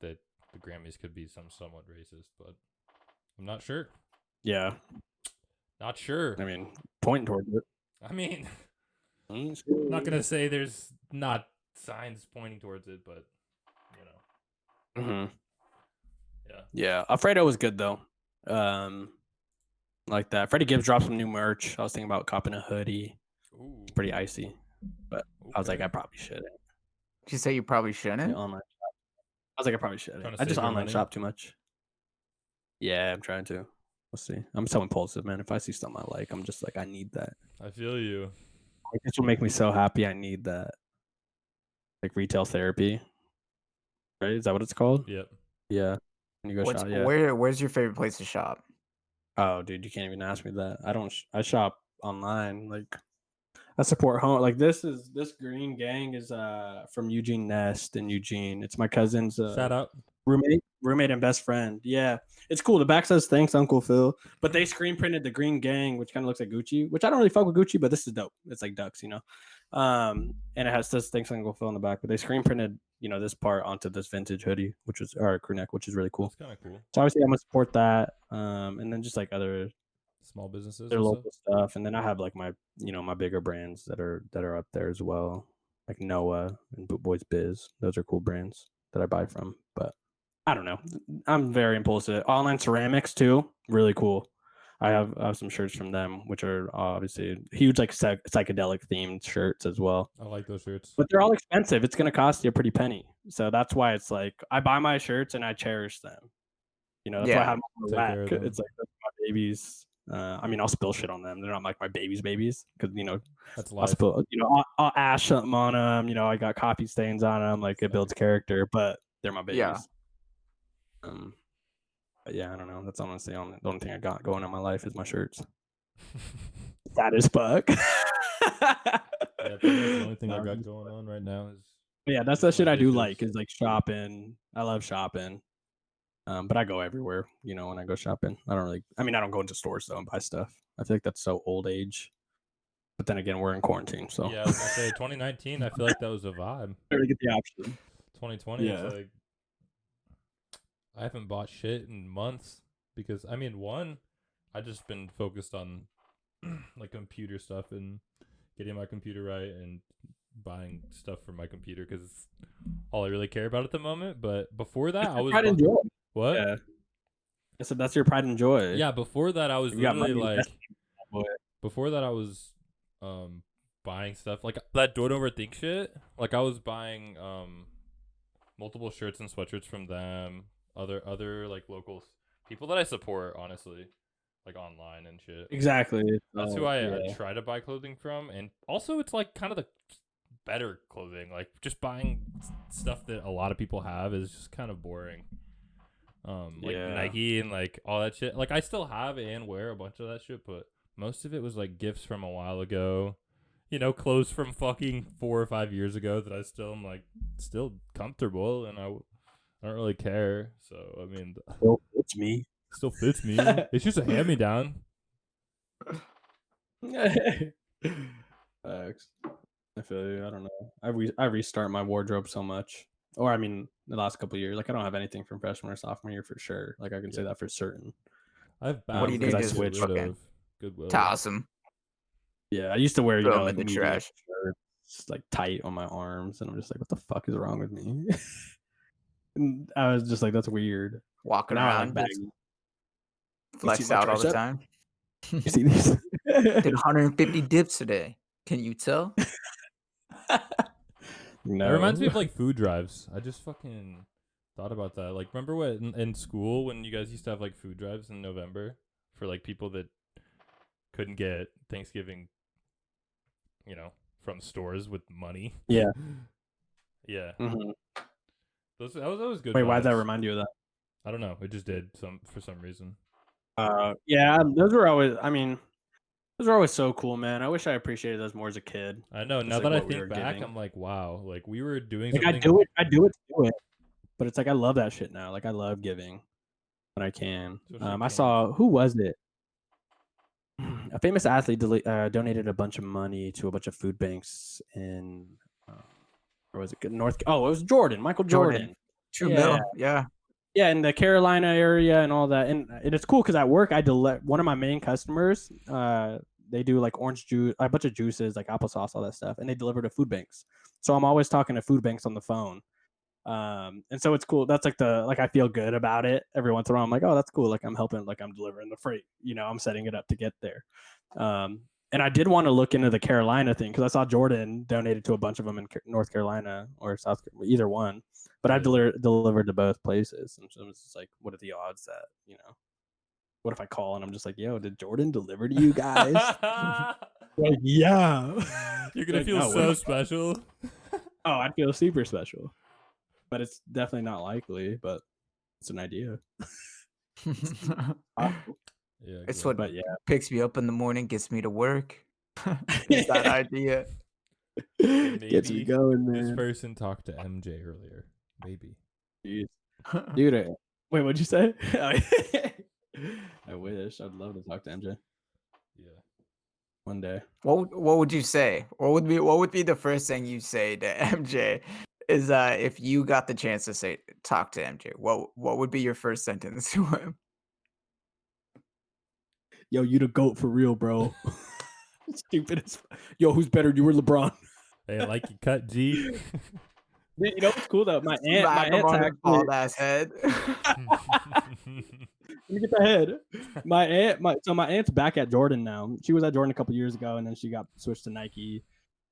S3: that the Grammys could be somewhat racist, but I'm not sure.
S4: Yeah,
S3: Not sure.
S4: I mean, pointing towards it.
S3: I mean,
S4: I'm
S3: I'm not gonna say there's not signs pointing towards it, but you know,
S4: Mm-hmm.
S3: yeah.
S4: Yeah, Alfredo was good though. Like that. Freddie Gibbs dropped some new merch. I was thinking about copping a hoodie.
S3: Ooh.
S4: It's pretty icy, but I was like,
S3: Okay.
S4: I probably shouldn't.
S1: Did you say you probably
S4: Yeah,
S1: shouldn't?
S4: online shop. I was like, I probably shouldn't.
S3: Trying to
S4: I just
S3: save your
S4: online
S3: money?
S4: shop too much. Yeah, I'm trying to. We'll see. I'm so impulsive, man. If I see something I like, I'm just like, I need that.
S3: I feel you.
S4: Like, this will make me so happy. I need that. Like retail therapy, right? Is that what it's called?
S3: Yep.
S4: Yeah. When you go shop, yeah.
S1: Where's your favorite place to shop?
S4: Oh, dude, you can't even ask me that. I don't. I shop online. Like, I support home. Like this Green Gang is from Eugene Nest in Eugene. It's my cousin's
S3: Shout out.
S4: roommate and best friend. Yeah, it's cool. The back says thanks Uncle Phil, but they screen printed the Green Gang, which kind of looks like Gucci. Which I don't really fuck with Gucci, but this is dope. It's like ducks, you know. And it says thanks Uncle Phil on the back, but they screen printed this part onto this vintage hoodie, or crew neck, which is really cool.
S3: It's kind of cool.
S4: So obviously I'm gonna support that. And then just like other
S3: Small businesses.
S4: their
S3: and
S4: local stuff, and then I have like my my bigger brands that are up there as well, like Noah and Boot Boys Biz. Those are cool brands that I buy from. But I don't know. I'm very impulsive. Online ceramics too, really cool. I have some shirts from them, which are obviously huge, like psychedelic themed shirts as well.
S3: I like those shirts.
S4: But they're all expensive. It's gonna cost you a pretty penny. So that's why it's like I buy my shirts and I cherish them. That's why I
S1: Yeah.
S4: have them on the
S3: Take care
S4: rack.
S3: of them.
S4: It's like that's my babies. I mean, I'll spill shit on them. They're not like my babies' because
S3: That's
S4: I'll
S3: life.
S4: spill. I'll ash something on them. I got coffee stains on them. Like it builds character, but they're my babies.
S1: Yeah.
S4: But yeah, I don't know. That's honestly the only thing I got going in my life is my shirts. Sad as fuck.
S3: Yeah, that's the only thing I got going on right now is.
S4: Yeah, that's the shit I do
S3: dishes.
S4: like is like shopping. I love shopping. But I go everywhere, when I go shopping. I don't go into stores though and buy stuff. I feel like that's so old age. But then again, we're in quarantine, so
S3: Yeah, I was gonna say 2019. I feel like that was a vibe.
S4: really get the option.
S3: 2020
S4: Yeah.
S3: is like I haven't bought shit in months because I just been focused on like computer stuff and getting my computer right and buying stuff for my computer because it's all I really care about at the moment. But before that, I was
S4: Pride and joy.
S3: what?
S4: Yeah. I said that's your pride and joy.
S3: Yeah, before that I was
S4: You got
S3: literally
S4: money
S3: like
S4: invested in that boy.
S3: before that I was buying stuff like that don't overthink shit. Like I was buying multiple shirts and sweatshirts from them, other like local people that I support, honestly, like online and shit.
S4: Exactly.
S3: That's who I
S4: yeah.
S3: try to buy clothing from, and also it's like kind of the better clothing. Like just buying stuff that a lot of people have is just kind of boring. Like
S4: Yeah.
S3: Nike and like all that shit. Like I still have and wear a bunch of that shit, but most of it was like gifts from a while ago. Clothes from fucking 4 or 5 years ago that I still am like still comfortable and I don't really care. So I mean,
S4: Well, it's me.
S3: still fits me. It's just a hand me down.
S4: Facts. I feel you. I don't know. I restart my wardrobe so much. Or the last couple of years, like I don't have anything from freshman or sophomore year for sure. Like I can say that for certain.
S3: I have
S1: What do you do?
S3: bags
S4: I
S3: to
S4: switched.
S3: get rid
S1: Fucking
S3: of. Goodwill.
S1: Toss them.
S4: Yeah, I used to wear
S1: Throw 'em
S4: like
S1: in the
S4: medium
S1: trash.
S4: shirts, like tight on my arms, and I'm just like, what the fuck is wrong with me? And I was just like, that's weird.
S1: Walking
S4: Now I
S1: around,
S4: like
S1: just
S4: baggy.
S1: flex
S4: my
S1: out all the
S4: tricep?
S1: time.
S4: You see these?
S1: Did 150 dips today. Can you tell?
S4: No.
S3: That reminds me of like food drives. I just fucking thought about that. Like, remember what in school when you guys used to have like food drives in November for like people that couldn't get Thanksgiving, from stores with money.
S4: Yeah.
S3: Yeah.
S4: Mhm.
S3: That was good.
S4: Wait, why'd that
S3: vibes.
S4: remind you of that?
S3: I don't know. It just did for some reason.
S4: Yeah, those were always. I mean, those were always so cool, man. I wish I appreciated those more as a kid.
S3: I know.
S4: Just
S3: Now
S4: like
S3: that I
S4: what we were
S3: think back,
S4: giving.
S3: I'm like, wow. Like we were doing
S4: Like
S3: something.
S4: I do it to do it, but it's like I love that shit now. Like I love giving when I can.
S3: Especially
S4: I saw who was it? A famous athlete donated a bunch of money to a bunch of food banks in, or was it North? Oh, it was Jordan, Michael Jordan.
S1: 2
S4: Yeah.
S1: mil. Yeah.
S4: Yeah, in the Carolina area and all that, and it's cool because at work one of my main customers. They do like orange juice, a bunch of juices, like applesauce, all that stuff, and they deliver to food banks. So I'm always talking to food banks on the phone. And so it's cool. That's like I feel good about it every once in a while. I'm like, oh, that's cool. Like I'm helping, like I'm delivering the freight. I'm setting it up to get there. And I did want to look into the Carolina thing because I saw Jordan donated to a bunch of them in North Carolina or South, either one. But I delivered to both places, and so it's just like, what are the odds that what if I call and I'm just like, yo, did Jordan deliver to you guys? Like, yeah.
S3: You're gonna
S4: Like,
S3: feel
S4: no,
S3: so special.
S4: Oh, I'd feel super special. But it's definitely not likely, but it's an idea.
S3: Yeah,
S1: It's
S3: good.
S1: what picks me up in the morning, gets me to work. It's that idea.
S4: Gets me going,
S3: This
S4: man.
S3: person talked to MJ earlier. Maybe.
S4: Jeez. Dude, wait, what'd you say? I wish. I'd love to talk to MJ
S3: Yeah.
S4: one day.
S1: What would you say? What would be the first thing you say to MJ? Is if you got the chance to talk to MJ, what would be your first sentence to him?
S4: Yo, you the GOAT for real, bro. Stupid as yo, who's better? You or LeBron?
S3: Hey, like you cut G.
S4: You know what's cool though? My
S1: Smack him
S4: aunt's
S1: on his
S4: actually.
S1: bald ass head.
S4: Let me get the head. My aunt's back at Jordan now. She was at Jordan a couple years ago, and then she got switched to Nike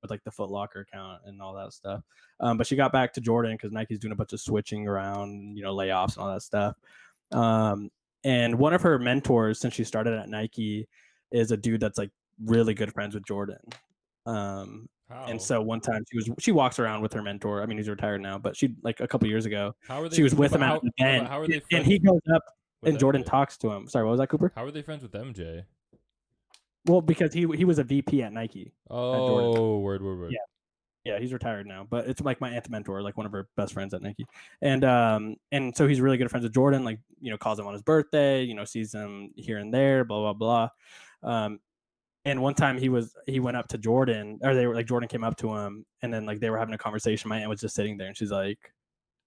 S4: with like the Foot Locker account and all that stuff. But she got back to Jordan because Nike's doing a bunch of switching around, layoffs and all that stuff. And one of her mentors since she started at Nike is a dude that's like really good friends with Jordan. And so one time she walks around with her mentor. I mean, he's retired now, but she like a couple years ago, she was with him at the event, and he goes up and Jordan talks to him. Sorry, what was that, Cooper?
S3: How are they friends with MJ?
S4: Well, because he was a VP at Nike.
S3: Oh, word.
S4: Yeah, he's retired now, but it's like my aunt's mentor, like one of her best friends at Nike. And so he's really good friends with Jordan, like, calls him on his birthday, sees him here and there, blah, blah, blah. And one time he went up to Jordan, or they were like, Jordan came up to him, and then like they were having a conversation. My aunt was just sitting there, and she's like,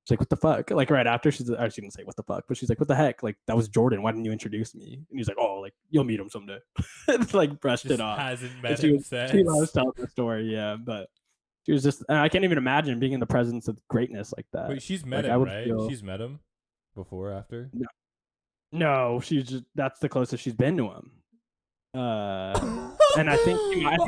S4: what the fuck? Like right after, she didn't say what the fuck, but she's like, what the heck? Like that was Jordan. Why didn't you introduce me? And he's like, oh, like you'll meet him someday. It's like brushed it off.
S3: Hasn't met him since.
S4: She loves telling the story, yeah, but she was just. I can't even imagine being in the presence of greatness like that.
S3: Wait, she's met him, right? She's met him before, after.
S4: No, she's just. That's the closest she's been to him. And I think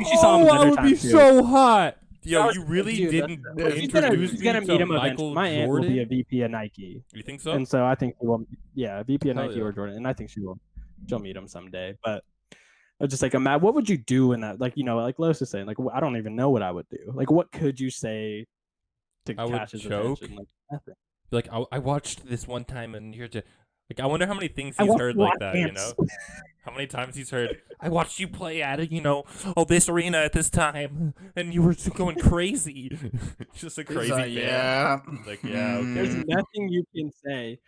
S4: she saw him another time.
S3: That would be so hot. Yo, you really didn't introduce
S4: me to
S3: Michael
S4: eventually. My aunt will be a VP at Nike.
S3: You think so?
S4: And so I think she will. Yeah, VP at Nike or Jordan, and I think she'll meet him someday. But I was just like, Matt, what would you do in that? Like, like Los is saying, like, I don't even know what I would do. Like, what could you say to catch his attention? Like, nothing.
S3: Like, I watched this one time, and here's like, I wonder how many things he's heard like that, How many times he's heard, I watched you play at this arena at this time, and you were going crazy. Just a crazy fan.
S1: Yeah.
S3: Like, yeah, okay.
S4: There's nothing you can say.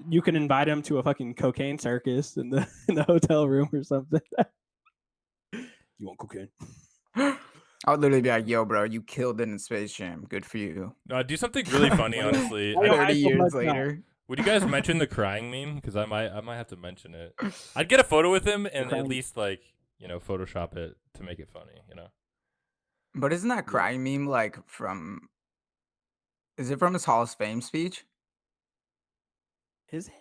S4: You can invite him to a fucking cocaine circus in the hotel room or something. You want cocaine?
S1: I would literally be like, yo, bro, you killed it in Space Jam. Good for you.
S3: Do something really funny, honestly.
S1: 30 years later.
S3: Would you guys mention the crying meme? Because I might have to mention it. I'd get a photo with him and at least like Photoshop it to make it funny.
S1: But isn't that crying meme like from? Is it from his Hall of Fame speech?
S4: Is it?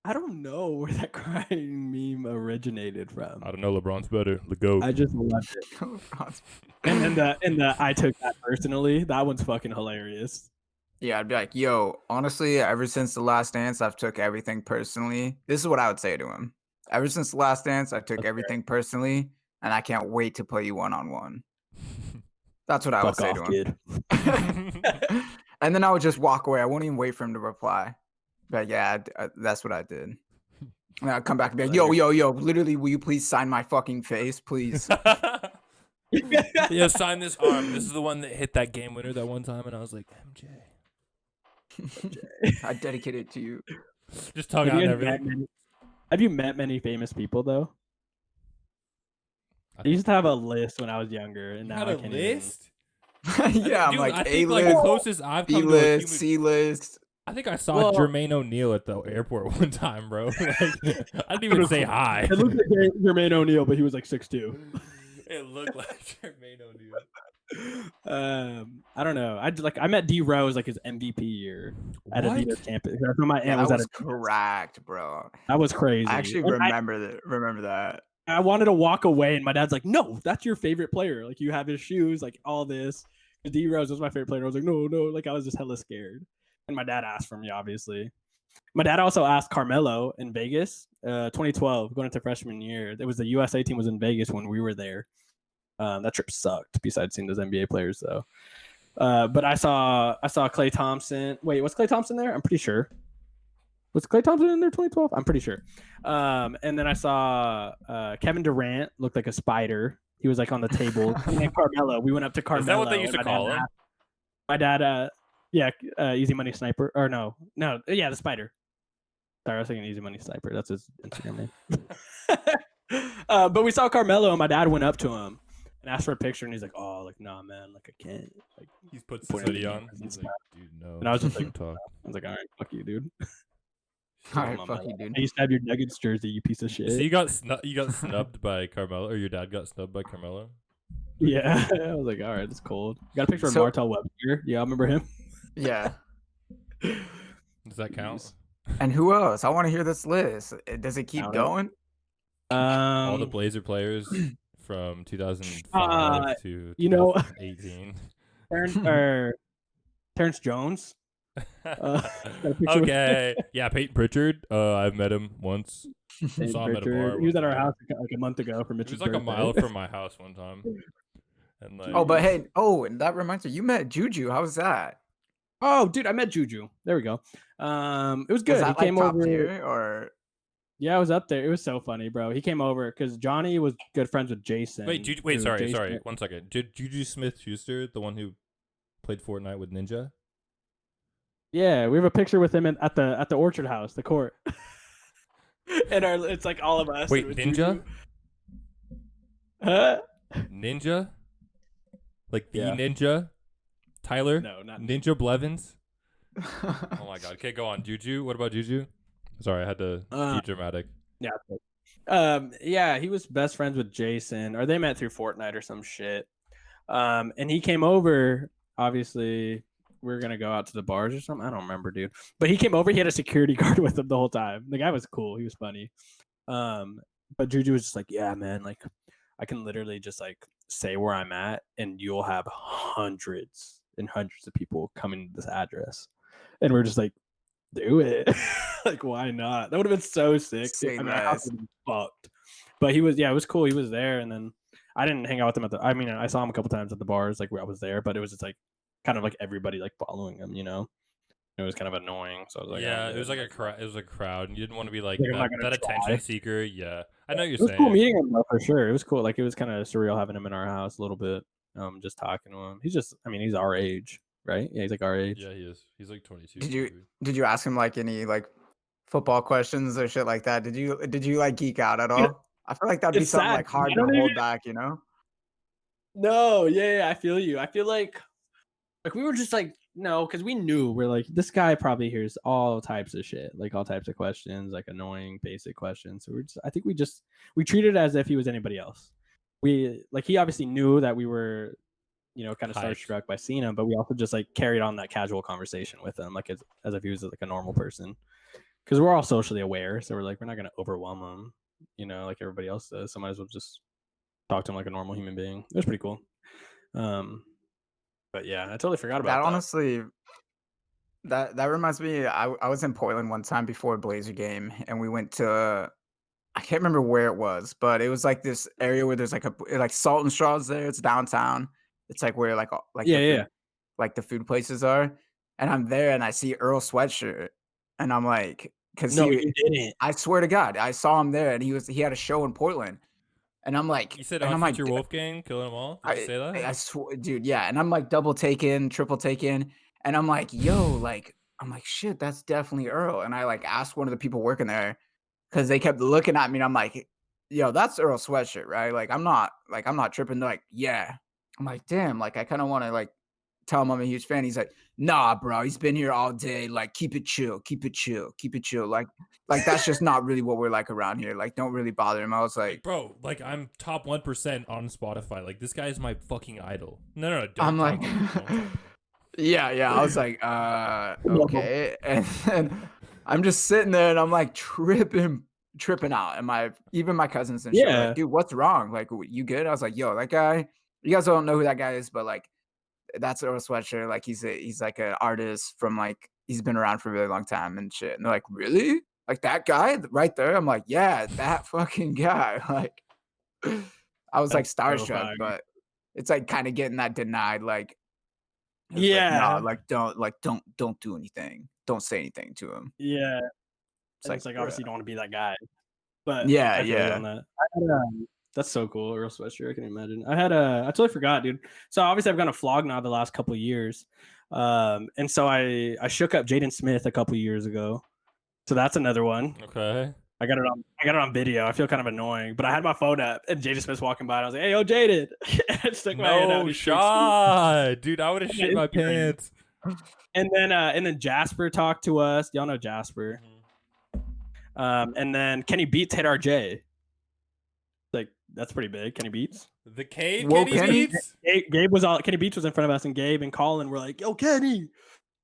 S4: I don't know where that crying meme originated from.
S3: I don't know. LeBron's better. The GOAT.
S4: I just loved it. and the I took that personally. That one's fucking hilarious.
S1: Yeah, I'd be like, yo, honestly, ever since The Last Dance, I've took everything personally. This is what I would say to him. Ever since The Last Dance, I took everything personally, and I can't wait to play you one-on-one. That's what I would say to him. Kid. And then I would just walk away. I wouldn't even wait for him to reply. But yeah, that's what I did. And I'd come back and be like, yo, literally, will you please sign my fucking face, please?
S3: Yeah, sign this arm. This is the one that hit that game winner that one time, and I was like, MJ.
S1: I dedicate it to you.
S3: Just talk out and everything.
S4: Have you met many famous people though? I used to have a list when I was younger, and now
S3: Had
S4: I
S3: a
S4: can't
S3: list?
S1: Yeah, I'm
S3: Dude,
S1: like
S3: I
S1: A
S3: think like the
S1: list,
S3: closest I've
S1: B
S3: come to a
S1: list,
S3: human.
S1: C list.
S3: I think I saw Jermaine O'Neal at the airport one time, bro. Like, I didn't even say hi.
S4: It looked like Jermaine O'Neal, but he was like 6'2".
S3: It looked like Jermaine O'Neal.
S4: I don't know. I met D Rose like his MVP year at
S3: What?
S4: Adidas campus. That's when my aunt
S1: Yeah,
S4: was
S1: that
S4: at
S1: was
S4: Adidas.
S1: cracked, bro.
S4: That was crazy.
S1: I actually
S4: And
S1: remember that.
S4: I wanted to walk away, and my dad's like, "No, that's your favorite player. Like you have his shoes, like all this." D Rose was my favorite player. I was like, "No." Like I was just hella scared. And my dad asked for me, obviously. My dad also asked Carmelo in Vegas, 2012, going into freshman year. It was the USA team was in Vegas when we were there. That trip sucked. Besides seeing those NBA players, though. But I saw Klay Thompson. Wait, was Klay Thompson there? I'm pretty sure. Was Klay Thompson in there 2012? I'm pretty sure. And then I saw Kevin Durant looked like a spider. He was like on the table. And Carmelo. We went up to Carmelo.
S3: Is that what they used to call him?
S4: My dad, Easy Money Sniper. Or no, yeah, the spider. Sorry, I was thinking Easy Money Sniper. That's his Instagram name. But we saw Carmelo, and my dad went up to him and asked for a picture, and he's like, "Oh, like nah, man, like I can't." Like
S3: He's put his hoodie on. He's like, dude, no.
S4: And I was just like,
S3: talk.
S4: I was like, "All right, fuck you, dude."
S1: All right, fuck you, dude.
S4: I used to have your Nuggets jersey, you piece of shit.
S3: So you got snubbed by Carmelo, or your dad got snubbed by Carmelo?
S4: Yeah, I was like, all right, that's cold. Got a picture of Martell Webster. Yeah, I remember him.
S1: Yeah.
S3: Does that count?
S1: And who else? I want to hear this list. Does it keep going?
S3: All the Blazer players from 2005 to 2018.
S4: Terrence Jones.
S3: Okay. Yeah, Peyton Pritchard. I've met him once. Saw him at a bar.
S4: He was at our house like a month ago for Mitch's
S3: He was like
S4: birthday.
S3: a mile from my house one time. And like,
S1: Oh, but hey, and that reminds me, you met Juju. How was that?
S4: Oh, dude, I met Juju. There we go. It was good.
S1: Was that
S4: He came
S1: top
S4: over
S1: tier, or
S4: yeah, I was up there. It was so funny, bro. He came over because Johnny was good friends with Jason.
S3: Wait, sorry. 1 second. Juju Smith-Schuster, the one who played Fortnite with Ninja?
S4: Yeah, we have a picture with him at the Orchard House, the court. And it's like all of us.
S3: Wait, Ninja?
S4: Huh?
S3: Ninja? Like the
S4: Yeah.
S3: Ninja? Tyler?
S4: No, not
S3: Ninja Blevins? Oh my god. Okay, go on. Juju? What about Juju? Sorry, I had to be dramatic.
S4: Yeah. Yeah, he was best friends with Jason, or they met through Fortnite or some shit. And he came over, obviously. We were gonna go out to the bars or something. I don't remember, dude. But he came over. He had a security guard with him the whole time. The guy was cool. He was funny. But Juju was just like, yeah, man. Like, I can literally just like say where I'm at, and you'll have hundreds and hundreds of people coming to this address. And we're just like, do it. Like, why not? That would have been so sick.
S1: Say
S4: I mean,
S1: less.
S4: fucked. But he was, yeah, it was cool. He was there, and then I didn't hang out with him I mean, I saw him a couple times at the bars, like where I was there, but it was just like kind of like everybody like following him, you know. It was kind of annoying. So I was like,
S3: yeah,
S4: oh,
S3: it was like a crowd. It was a crowd, and you didn't want to be like
S4: I'm not gonna
S3: that
S4: try.
S3: attention seeker. Yeah, I know what you're
S4: It was
S3: saying.
S4: cool meeting him though, for sure. It was cool. Like it was kind of surreal having him in our house a little bit. Just talking to him. He's just, I mean, he's our age, right? Yeah, he's like our age.
S3: Yeah, he is. He's like 22.
S1: Did you ask him like any like football questions or shit like that? Did you like geek out at all? I feel like that'd be
S4: It's
S1: something
S4: sad.
S1: like hard
S4: I
S1: to
S4: don't
S1: hold
S4: even-
S1: back, you know?
S4: No, yeah, I feel you. I feel like we were just like, no, because we knew we're like, this guy probably hears all types of shit, like all types of questions, like annoying, basic questions. So I think we treated it as if he was anybody else. He obviously knew that we were, you know, kind of
S3: Hyped.
S4: starstruck by seeing him, but we also just like carried on that casual conversation with him, like as if he was like a normal person. Because we're all socially aware, so we're like, we're not gonna overwhelm him, you know, like everybody else does. So might as well just talk to him like a normal human being. It was pretty cool. But yeah, I totally forgot about that.
S1: Honestly, that reminds me. I was in Portland one time before a Blazer game, and we went to, I can't remember where it was, but it was like this area where there's like Salt and Straw's there. It's downtown. It's like where like
S4: Yeah,
S1: the
S4: yeah.
S1: food, like the food places are. and I'm there and I see Earl Sweatshirt, and I'm like, because
S4: No, you didn't.
S1: I swear to God, I saw him there, and he had a show in Portland, and I'm like,
S3: You said
S1: and I'm like,
S3: Future Wolfgang, killing them all. Did you say that?
S1: I swear, dude, yeah, and I'm like double taken, triple taken, and I'm like, yo, like, I'm like, shit, that's definitely Earl, and I like asked one of the people working there because they kept looking at me, and I'm like, yo, that's Earl Sweatshirt, right? I'm not tripping. They're like, yeah. I'm like, damn, like I kind of want to like tell him I'm a huge fan. He's like, nah, bro, he's been here all day. Like, keep it chill, keep it chill, keep it chill. Like that's just not really what we're like around here. Like, don't really bother him. I was like,
S3: Bro, like I'm top 1% on Spotify. Like this guy is my fucking idol. No, don't
S1: I'm
S3: talk
S1: like,
S3: to me. Don't talk.
S1: yeah. I was like,
S4: No.
S1: okay. And then I'm just sitting there and I'm like tripping out. And even my cousins and shit were like,
S4: Yeah.
S1: dude, what's wrong? Like, you good? I was like, yo, that guy, you guys don't know who that guy is, but like, that's Earl Sweatshirt. Like, he's like an artist from like, he's been around for a really long time and shit. And they're like, really? Like that guy right there? I'm like, yeah, that fucking guy. Like, I was like
S4: That's so
S1: starstruck,
S4: funny.
S1: but it's like kind of getting that denied. Like, it's like,
S4: Yeah.
S1: "Nah, like, don't do anything. Don't say anything to him."
S4: Yeah.
S1: It's
S4: And
S1: like,
S4: it's like,
S1: "Bruh."
S4: obviously, you don't want to be that guy. But
S1: Yeah,
S4: I feel you
S1: yeah.
S4: on that. That's so cool, Earl Sweatshirt. I can imagine. I totally forgot, dude. So obviously, I've gone to Flog now the last couple of years, and so I shook up Jaden Smith a couple of years ago. So that's another one.
S3: Okay.
S4: I got it on video. I feel kind of annoying, but I had my phone up, and Jaden Smith's walking by, and I was like, "Hey, yo, Jaden!" I stuck my hand out.
S3: No
S4: He
S3: shot, dude. I would have shit my
S4: Instagram.
S3: pants.
S4: And then Jasper talked to us. Y'all know Jasper. And then Kenny Beats hit RJ. Like, that's pretty big. Kenny Beats.
S3: The cave
S1: Whoa,
S3: Kenny
S1: Kenny?
S3: Beats?
S4: Kenny Beats was in front of us, and Gabe and Colin were like, "Yo, Kenny!"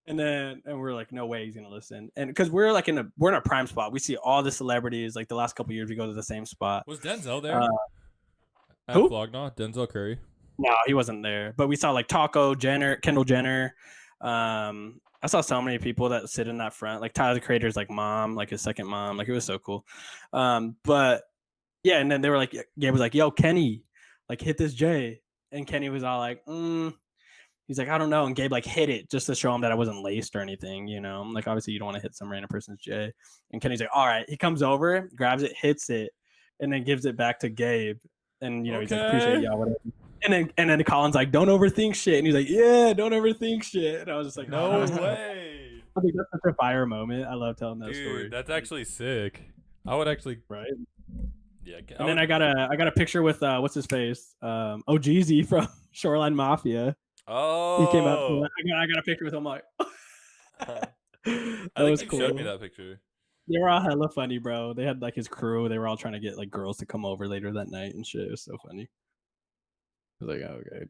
S4: And we're like, "No way he's gonna listen." And because we're in a prime spot, we see all the celebrities. Like the last couple years, we go to the same spot.
S3: Was Denzel there? At
S4: who?
S3: Flognaw? Denzel Curry.
S4: No, he wasn't there. But we saw like Taco Jenner, Kendall Jenner. I saw so many people that sit in that front, like Tyler the Creator's like mom, like his second mom. Like it was so cool. But yeah, and then they were like, Gabe was like, "Yo, Kenny, like hit this J," and Kenny was all like, he's like, "I don't know," and Gabe like hit it just to show him that I wasn't laced or anything, you know. Like obviously you don't want to hit some random person's J. And Kenny's like, "All right," he comes over, grabs it, hits it, and then gives it back to Gabe, and you know he's like, "Appreciate y'all, whatever." And then Colin's like, "Don't overthink shit," and he's like, "Yeah, don't overthink shit." And I was just like,
S3: No
S4: "Oh."
S3: way.
S4: I think that's such a fire moment. I love telling that
S3: Dude,
S4: story.
S3: that's actually sick. I would actually,
S4: Right.
S3: yeah.
S4: And then I got a picture with what's his face, OGZ from Shoreline Mafia.
S3: Oh,
S4: He came up. I got a picture with him. Like, that was
S3: you
S4: cool.
S3: showed me that picture.
S4: They were all hella funny, bro. They had like his crew. They were all trying to get like girls to come over later that night and shit. It was so funny. I was like, oh, okay.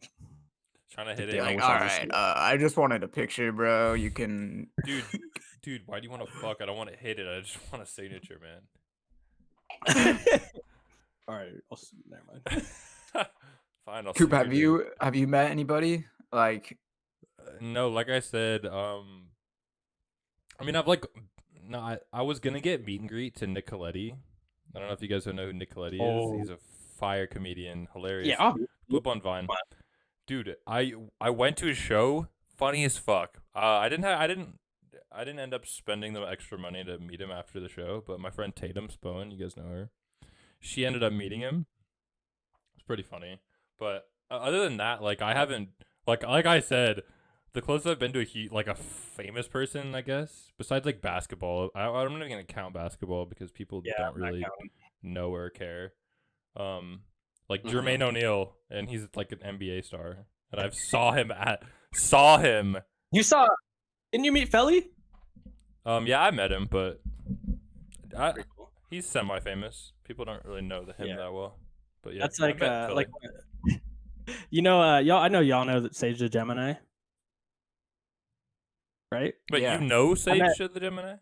S3: Trying to hit
S1: Be
S3: it.
S1: like,
S4: wish
S1: "All
S4: I was
S1: right, I just wanted a picture, bro. You can."
S3: Dude, why do you want to fuck? I don't want to hit it. I just want a signature, man.
S4: All right, never mind.
S3: Fine. I'll
S1: Coop,
S3: see
S1: have you met anybody like?
S3: No, like I said, I mean, I was gonna get meet and greet to Nick Coletti. I don't know if you guys know who Nick Coletti is. He's a fire comedian, hilarious.
S4: Yeah, obviously.
S3: Flip on Vine. Dude, I went to his show, funny as fuck. I didn't end up spending the extra money to meet him after the show, but my friend Tatum Spohn, you guys know her, she ended up meeting him. It's pretty funny. But other than that, like I haven't, like I said, the closest I've been to a famous person, I guess, besides like basketball. I'm not gonna count basketball because people don't really know or care. Like Jermaine O'Neal, and he's like an NBA star, and I've saw him.
S4: You saw? Didn't you meet Felly?
S3: Yeah, I met him, but
S4: Pretty cool.
S3: he's semi-famous. People don't really know him that well. But yeah,
S4: That's
S3: I
S4: like
S3: met Philly.
S4: you know, y'all. I know y'all know that Sage the Gemini, right?
S3: But
S1: Yeah.
S3: you know Sage the Gemini?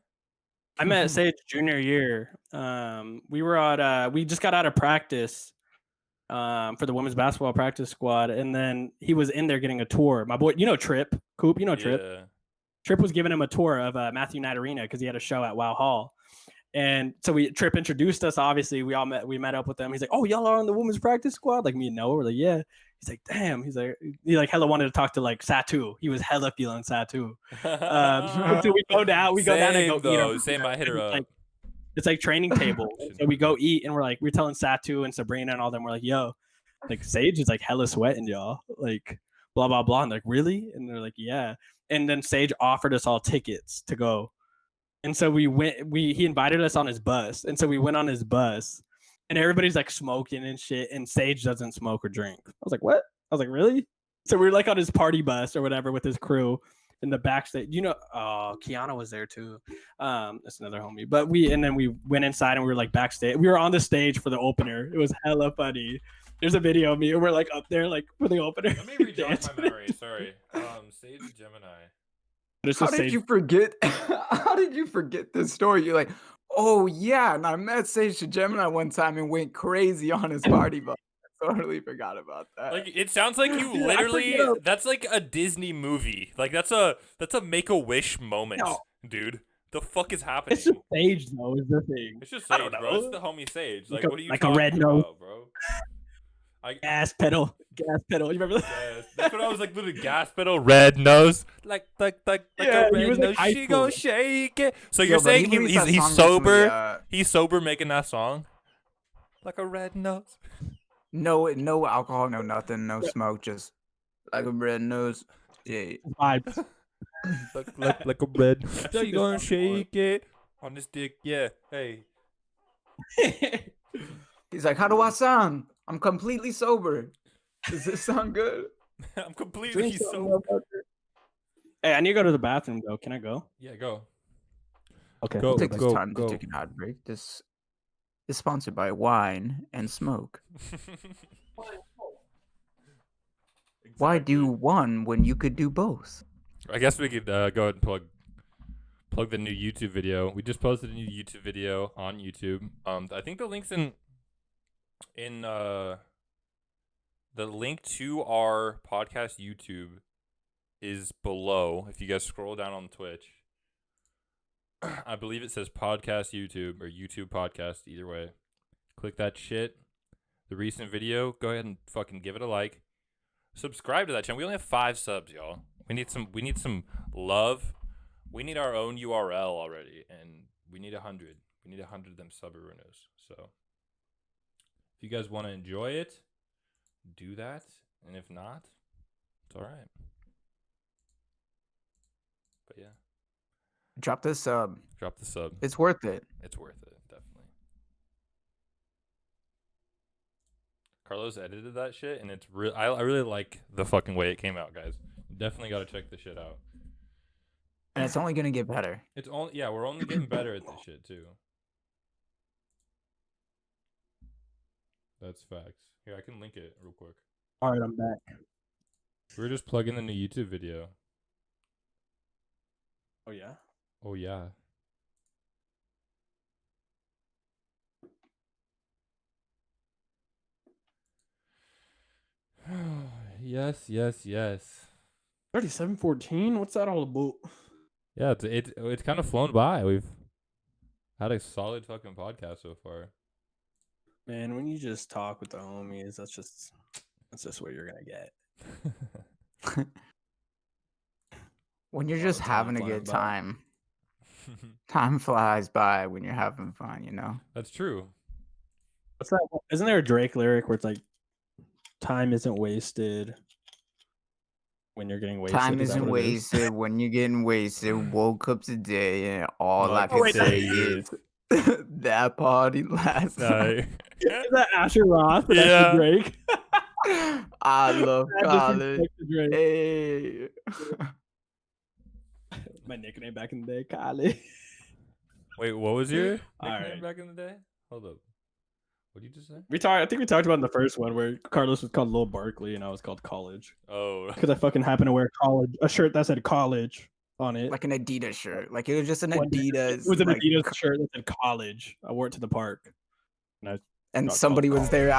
S4: I met Sage junior year. We were at we just got out of practice for the women's basketball practice squad, and then he was in there getting a tour. My boy, you know Trip, Coop, you know Trip.
S3: Yeah.
S4: Trip was giving him a tour of Matthew Knight Arena because he had a show at Wow Hall. And so Trip introduced us. Obviously, we met up with them. He's like, "Oh, y'all are on the women's practice squad?" Like me and Noah were like, "Yeah." He's like, "Damn." He like hella wanted to talk to like Satu. He was hella feeling Satu. So we go down. We go down and go eat.
S3: Same. I hit her up.
S4: It's like training table. So we go eat, and we're telling Satu and Sabrina and all them. We're like, "Yo, like Sage is like hella sweating, y'all. Like blah blah blah." And they're like, "Really?" And they're like, "Yeah." And then Sage offered us all tickets to go. And so we went. He invited us on his bus, and so we went on his bus, and everybody's like smoking and shit. And Sage doesn't smoke or drink. I was like, "What?" I was like, "Really?" So we were like on his party bus or whatever with his crew in the backstage. Kiana was there too. That's another homie. But then we went inside and we were like backstage. We were on the stage for the opener. It was hella funny. There's a video of me, and we're like up there like for the opener.
S3: Let me rejog my memory. Sorry. Sage Gemini.
S1: How did you forget? How did you forget this story? You're like, oh yeah, and I met Sage Gemini one time and went crazy on his party bus. I totally forgot about that.
S3: Like it sounds like you literally. That's like a Disney movie. Like that's a Make-A-Wish moment, dude. The fuck is happening?
S4: It's just Sage though. Is the thing.
S3: It's just Sage, bro. It's the homie Sage. Like what are you
S4: like
S3: talking
S4: a red nose,
S3: bro?
S4: gas pedal. You remember that?
S3: Yes, that's what I was like. Literally, gas pedal, red nose, like
S4: Yeah,
S3: a red
S4: he was
S3: nose.
S4: like
S3: She gon' shake it. So
S1: Yo,
S3: you're
S1: but
S3: saying
S1: he released that
S3: he's
S1: song
S3: sober?
S1: recently,
S3: He's sober making that song, like a red nose.
S1: no alcohol, no nothing, no smoke, just like a red nose. Yeah.
S4: Vibes.
S3: like a red. She gonna shake it on this dick. Yeah. Hey.
S1: He's like, how do I sound? I'm completely sober. Does this sound good?
S3: I'm completely sober.
S4: Hey, I need to go to the bathroom though. Can I go?
S3: Yeah, go.
S4: Okay.
S3: Go.
S1: We'll take this time to take an ad break. This is sponsored by wine and smoke. Why do one when you could do both?
S3: I guess we could go ahead and plug the new YouTube video. We just posted a new YouTube video on YouTube. I think the link's in the link to our podcast YouTube is below. If you guys scroll down on Twitch, I believe it says podcast YouTube or YouTube podcast. Either way, click that shit. The recent video. Go ahead and fucking give it a like. Subscribe to that channel. We only have 5 subs, y'all. We need some love. We need our own URL already, and we need 100. We need 100 of them subarunos. So if you guys want to enjoy it, do that. And if not, it's all right. But yeah.
S1: Drop the sub.
S3: Drop the sub.
S1: It's worth it.
S3: It's worth it, definitely. Carlos edited that shit, and it's real. I really like the fucking way it came out, guys. Definitely got to check the shit out.
S1: And it's only gonna get better.
S3: We're only getting better at this shit too. That's facts. Here, I can link it real quick.
S4: All right, I'm back.
S3: We're just plugging in the YouTube video.
S4: Oh yeah.
S3: Oh yeah. Yes.
S4: 37:14. What's that all about?
S3: Yeah, it's kind of flown by. We've had a solid fucking podcast so far.
S4: Man, when you just talk with the homies, that's just what you're gonna get.
S1: When you're just having a good time, time flies by when you're having fun, you know?
S3: That's true.
S4: What's that? Isn't there a Drake lyric where it's like, time isn't wasted when you're getting wasted?
S1: Time isn't wasted when you're getting wasted. Woke up today and all I can say is that party last night.
S4: Is that Asher Roth?
S3: Yeah.
S4: Drake.
S1: I love college. Hey.
S4: My nickname back in the day, Kylie.
S3: Wait, what was your
S4: All
S3: nickname
S4: right.
S3: back in the day? Hold up. What did you just say?
S4: I think we talked about in the first one where Carlos was called Lil Barkley and I was called College.
S3: Oh.
S4: Because I fucking happened to wear a shirt that said college on it.
S1: Like an Adidas shirt. Like it was just an Adidas.
S4: It was an
S1: like,
S4: Adidas shirt that said college. I wore it to the park.
S1: And somebody was there.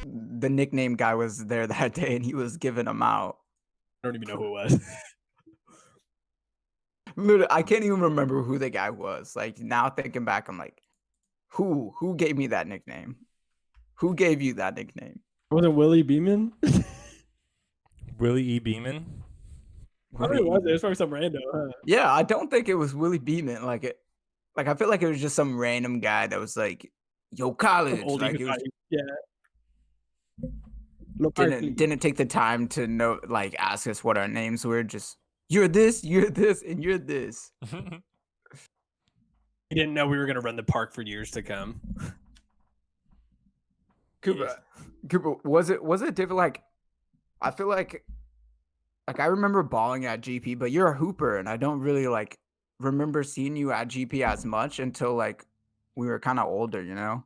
S1: The nickname guy was there that day and he was giving them out.
S4: I don't even know who it was.
S1: Literally, I can't even remember who the guy was. Like now thinking back, I'm like, Who gave me that nickname? Who gave you that nickname?
S4: Was it Willie Beeman?
S3: Willie E. Beeman.
S4: Probably was. It was probably some random. Huh?
S1: Yeah, I don't think it was Willie Beeman. Like I feel like it was just some random guy that was like, "Yo,
S4: Some
S1: college."
S4: oldie
S1: Like
S4: who
S1: it
S4: thought
S1: was
S4: yeah. Look,
S1: didn't take the time to know, like, ask us what our names were. Just you're this, and you're this.
S4: He didn't know we were gonna run the park for years to come.
S1: Cooper, was it different? Like, I feel like I remember balling at GP, but you're a hooper, and I don't really like remember seeing you at GP as much until like we were kind of older, you know?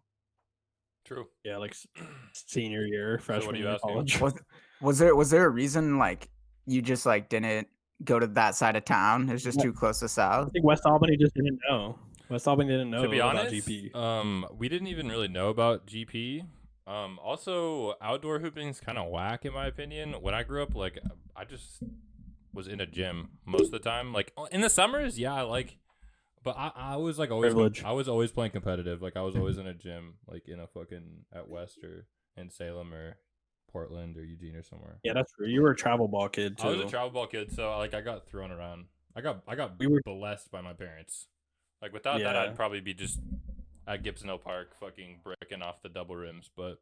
S3: True.
S4: Yeah, like senior year,
S3: what are
S4: freshman
S3: you
S4: year of
S3: asking?
S4: college.
S1: Was there a reason like you just like didn't go to that side of town? It's just
S4: Yeah.
S1: too close to
S4: I
S1: South.
S4: think West Albany just didn't know. West Albany didn't know
S3: To be
S4: about
S3: honest,
S4: GP.
S3: we didn't even really know about GP. Also, outdoor hooping is kind of whack in my opinion. When I grew up, like, I just was in a gym most of the time. Like in the summers, yeah, but I was like always
S4: Privilege.
S3: I was always playing competitive. Like I was always in a gym, like in a fucking at West or in Salem or Portland or Eugene or somewhere.
S4: Yeah, that's true. You were a travel ball kid too.
S3: I was a travel ball kid, so like I got thrown around. I got
S4: We were-
S3: blessed by my parents. Like without that,
S4: Yeah.
S3: I'd probably be just at Gibson Hill Park, fucking bricking off the double rims. But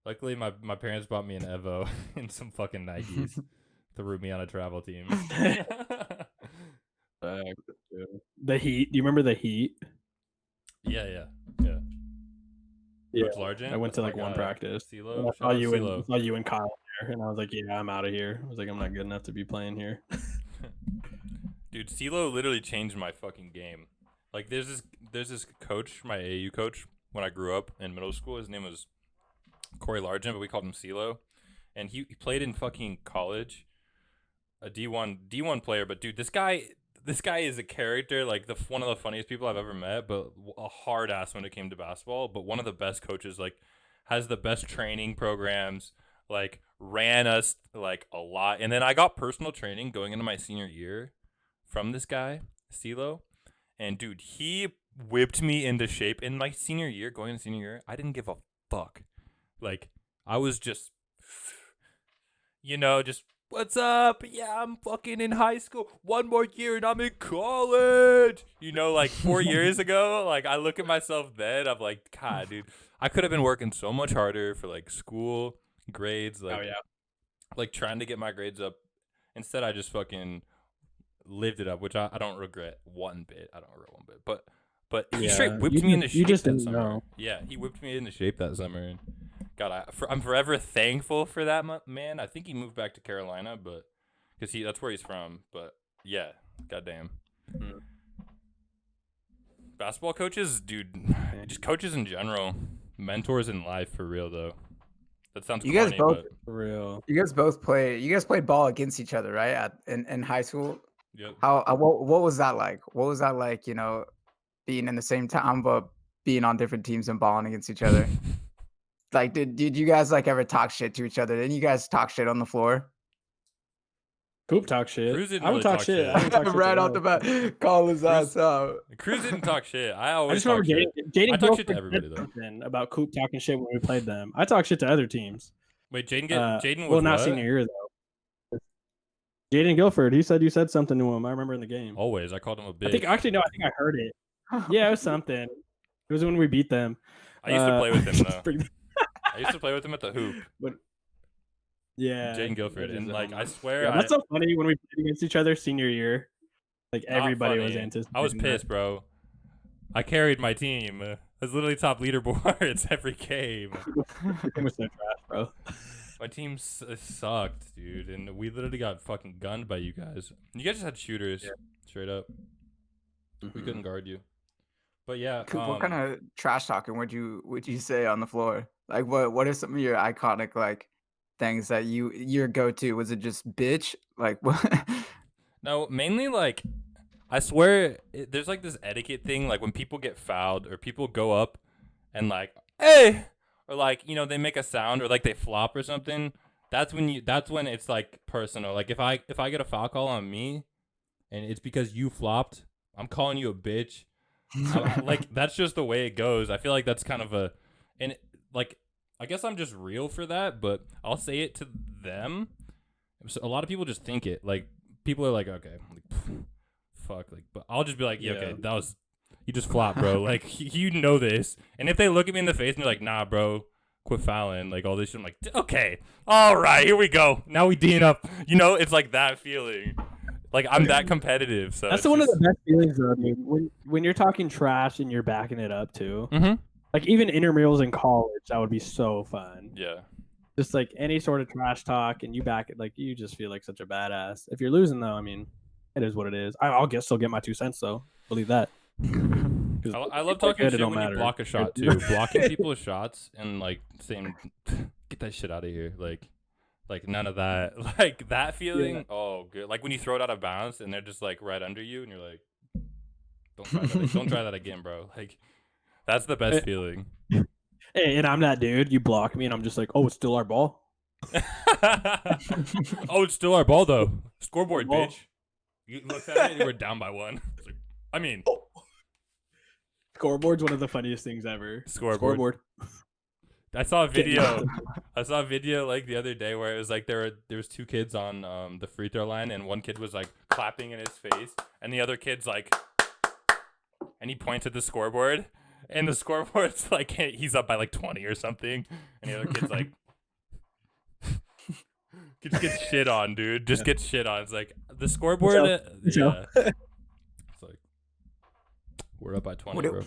S3: luckily, my parents bought me an Evo and some fucking Nikes, threw me on a travel team.
S4: The Heat. Do you remember the Heat?
S3: Yeah.
S4: Yeah.
S3: Coach Largent.
S4: I went to like one practice.
S3: CeeLo.
S4: And I
S3: Shout
S4: saw
S3: out
S4: you
S3: CeeLo.
S4: and Kyle there, and I was like, "Yeah, I'm out of here." I was like, "I'm not good enough to be playing here."
S3: Dude, CeeLo literally changed my fucking game. Like, there's this coach, my AAU coach, when I grew up in middle school. His name was Corey Largent, but we called him CeeLo. And he played in fucking college, a D1 player. But dude, this guy is a character, like one of the funniest people I've ever met, but a hard ass when it came to basketball. But one of the best coaches, like, has the best training programs. Like, ran us like a lot. And then I got personal training going into my senior year from this guy, CeeLo. And dude, he whipped me into shape in my senior year. Going into senior year, I didn't give a fuck. Like, I was just, just what's up? Yeah, I'm fucking in high school. One more year and I'm in college. Like 4 years ago, like I look at myself then, I'm like, God, dude, I could have been working so much harder for like school grades, like, like trying to get my grades up. Instead, I just fucking lived it up, which I don't regret one bit. But he straight whipped me into shape that summer.
S4: Know.
S3: Yeah, he whipped me into shape that summer. And God, I'm forever thankful for that man. I think he moved back to Carolina, but because that's where he's from. But yeah, goddamn. Basketball coaches, dude, just coaches in general, mentors in life for real though. That sounds
S1: You guys
S3: corny,
S1: both
S3: but
S4: For real.
S1: you guys both played ball against each other, right? In high school.
S3: yep.
S1: What was that like? What was that like, being in the same town but being on different teams and balling against each other? Like did you guys like ever talk shit to each other? Didn't you guys talk shit on the floor?
S4: Coop talk shit.
S3: Cruz didn't
S4: I would
S3: really
S4: talk
S3: talk
S4: shit.
S3: shit.
S4: I would talk shit
S1: Right
S4: to
S1: off the
S4: Will.
S1: bat, call his ass out.
S3: Cruz didn't talk shit. I
S4: I
S3: always
S4: just remember
S3: talk shit.
S4: Jaden
S3: I talk shit to
S4: Guilford
S3: everybody,
S4: said
S3: though.
S4: something about Coop talking shit when we played them. I talk shit to other teams.
S3: Wait, Jaden was
S4: Well, not
S3: what?
S4: senior year though. Jaden Guilford. He said you said something to him. I remember in the game.
S3: Always. I called him a bitch.
S4: I think I heard it. Yeah, it was something. It was when we beat them.
S3: I used to play with him, though.
S4: pretty-
S3: I used to play with him at the hoop.
S4: Yeah,
S3: Jaden Guilford.
S4: that is,
S3: And, like, I swear.
S4: yeah, that's so funny when we played against each other senior year. Like
S3: Not
S4: everybody was
S3: funny.
S4: anticipating.
S3: I was
S4: that.
S3: pissed, bro. I carried my team. I was literally top leaderboards every game.
S4: It was so trash, bro.
S3: My team sucked, dude. And we literally got fucking gunned by you guys. You guys just had shooters.
S4: Yeah.
S3: Straight up. We couldn't guard you. But yeah.
S1: Coop, what kind of trash talking would you say on the floor? Like what are some of your iconic like things that your go-to? Was it just bitch? Like what?
S3: No, mainly like, I swear, there's like this etiquette thing. Like when people get fouled or people go up and like, hey, or like, they make a sound or like they flop or something. That's when it's like personal. Like if I get a foul call on me and it's because you flopped, I'm calling you a bitch. Like that's just the way it goes. I feel like that's kind of and like I guess I'm just real for that, but I'll say it to them. So a lot of people just think it. Like people are like, okay, like, fuck, like, but I'll just be like, yeah, okay, that was you just flopped, bro. Like you know this. And if they look at me in the face and they're like, nah, bro, quit fouling, like all this shit, I'm like, okay, all right, here we go. Now we D'ing up. You know, it's like that feeling. Like I'm that competitive. So
S4: That's one of the best feelings, though, dude. When you're talking trash and you're backing it up too.
S3: Mm-hmm.
S4: Like even intramurals in college, that would be so fun.
S3: Yeah.
S4: Just like any sort of trash talk, and you back it, like you just feel like such a badass. If you're losing, though, I mean, it is what it is. I'll still get my 2 cents, though. Believe that.
S3: I love talking shit when you block a shot too. Blocking people's shots and like saying, "Get that shit out of here!" Like none of that. Like that feeling. Yeah. Oh, good. Like when you throw it out of bounds and they're just like right under you, and you're like, "Don't try that again, bro." Like that's the best feeling.
S4: Hey, and I'm that dude. You block me, and I'm just like, "Oh, it's still our ball."
S3: Oh, it's still our ball though. Scoreboard, bitch. You looked at it and you were down by 1. Like, I mean,
S4: scoreboard's one of the funniest things ever. Scoreboard.
S3: I saw a video. Like the other day where it was like there was 2 kids on the free throw line, and one kid was like clapping in his face, and the other kid's like, and he points at the scoreboard, and the scoreboard's like he's up by like 20 or something, and the other kid's like. Just gets shit on, dude. Just gets shit on. It's like the scoreboard. Yeah. It's like we're up by 20, bro.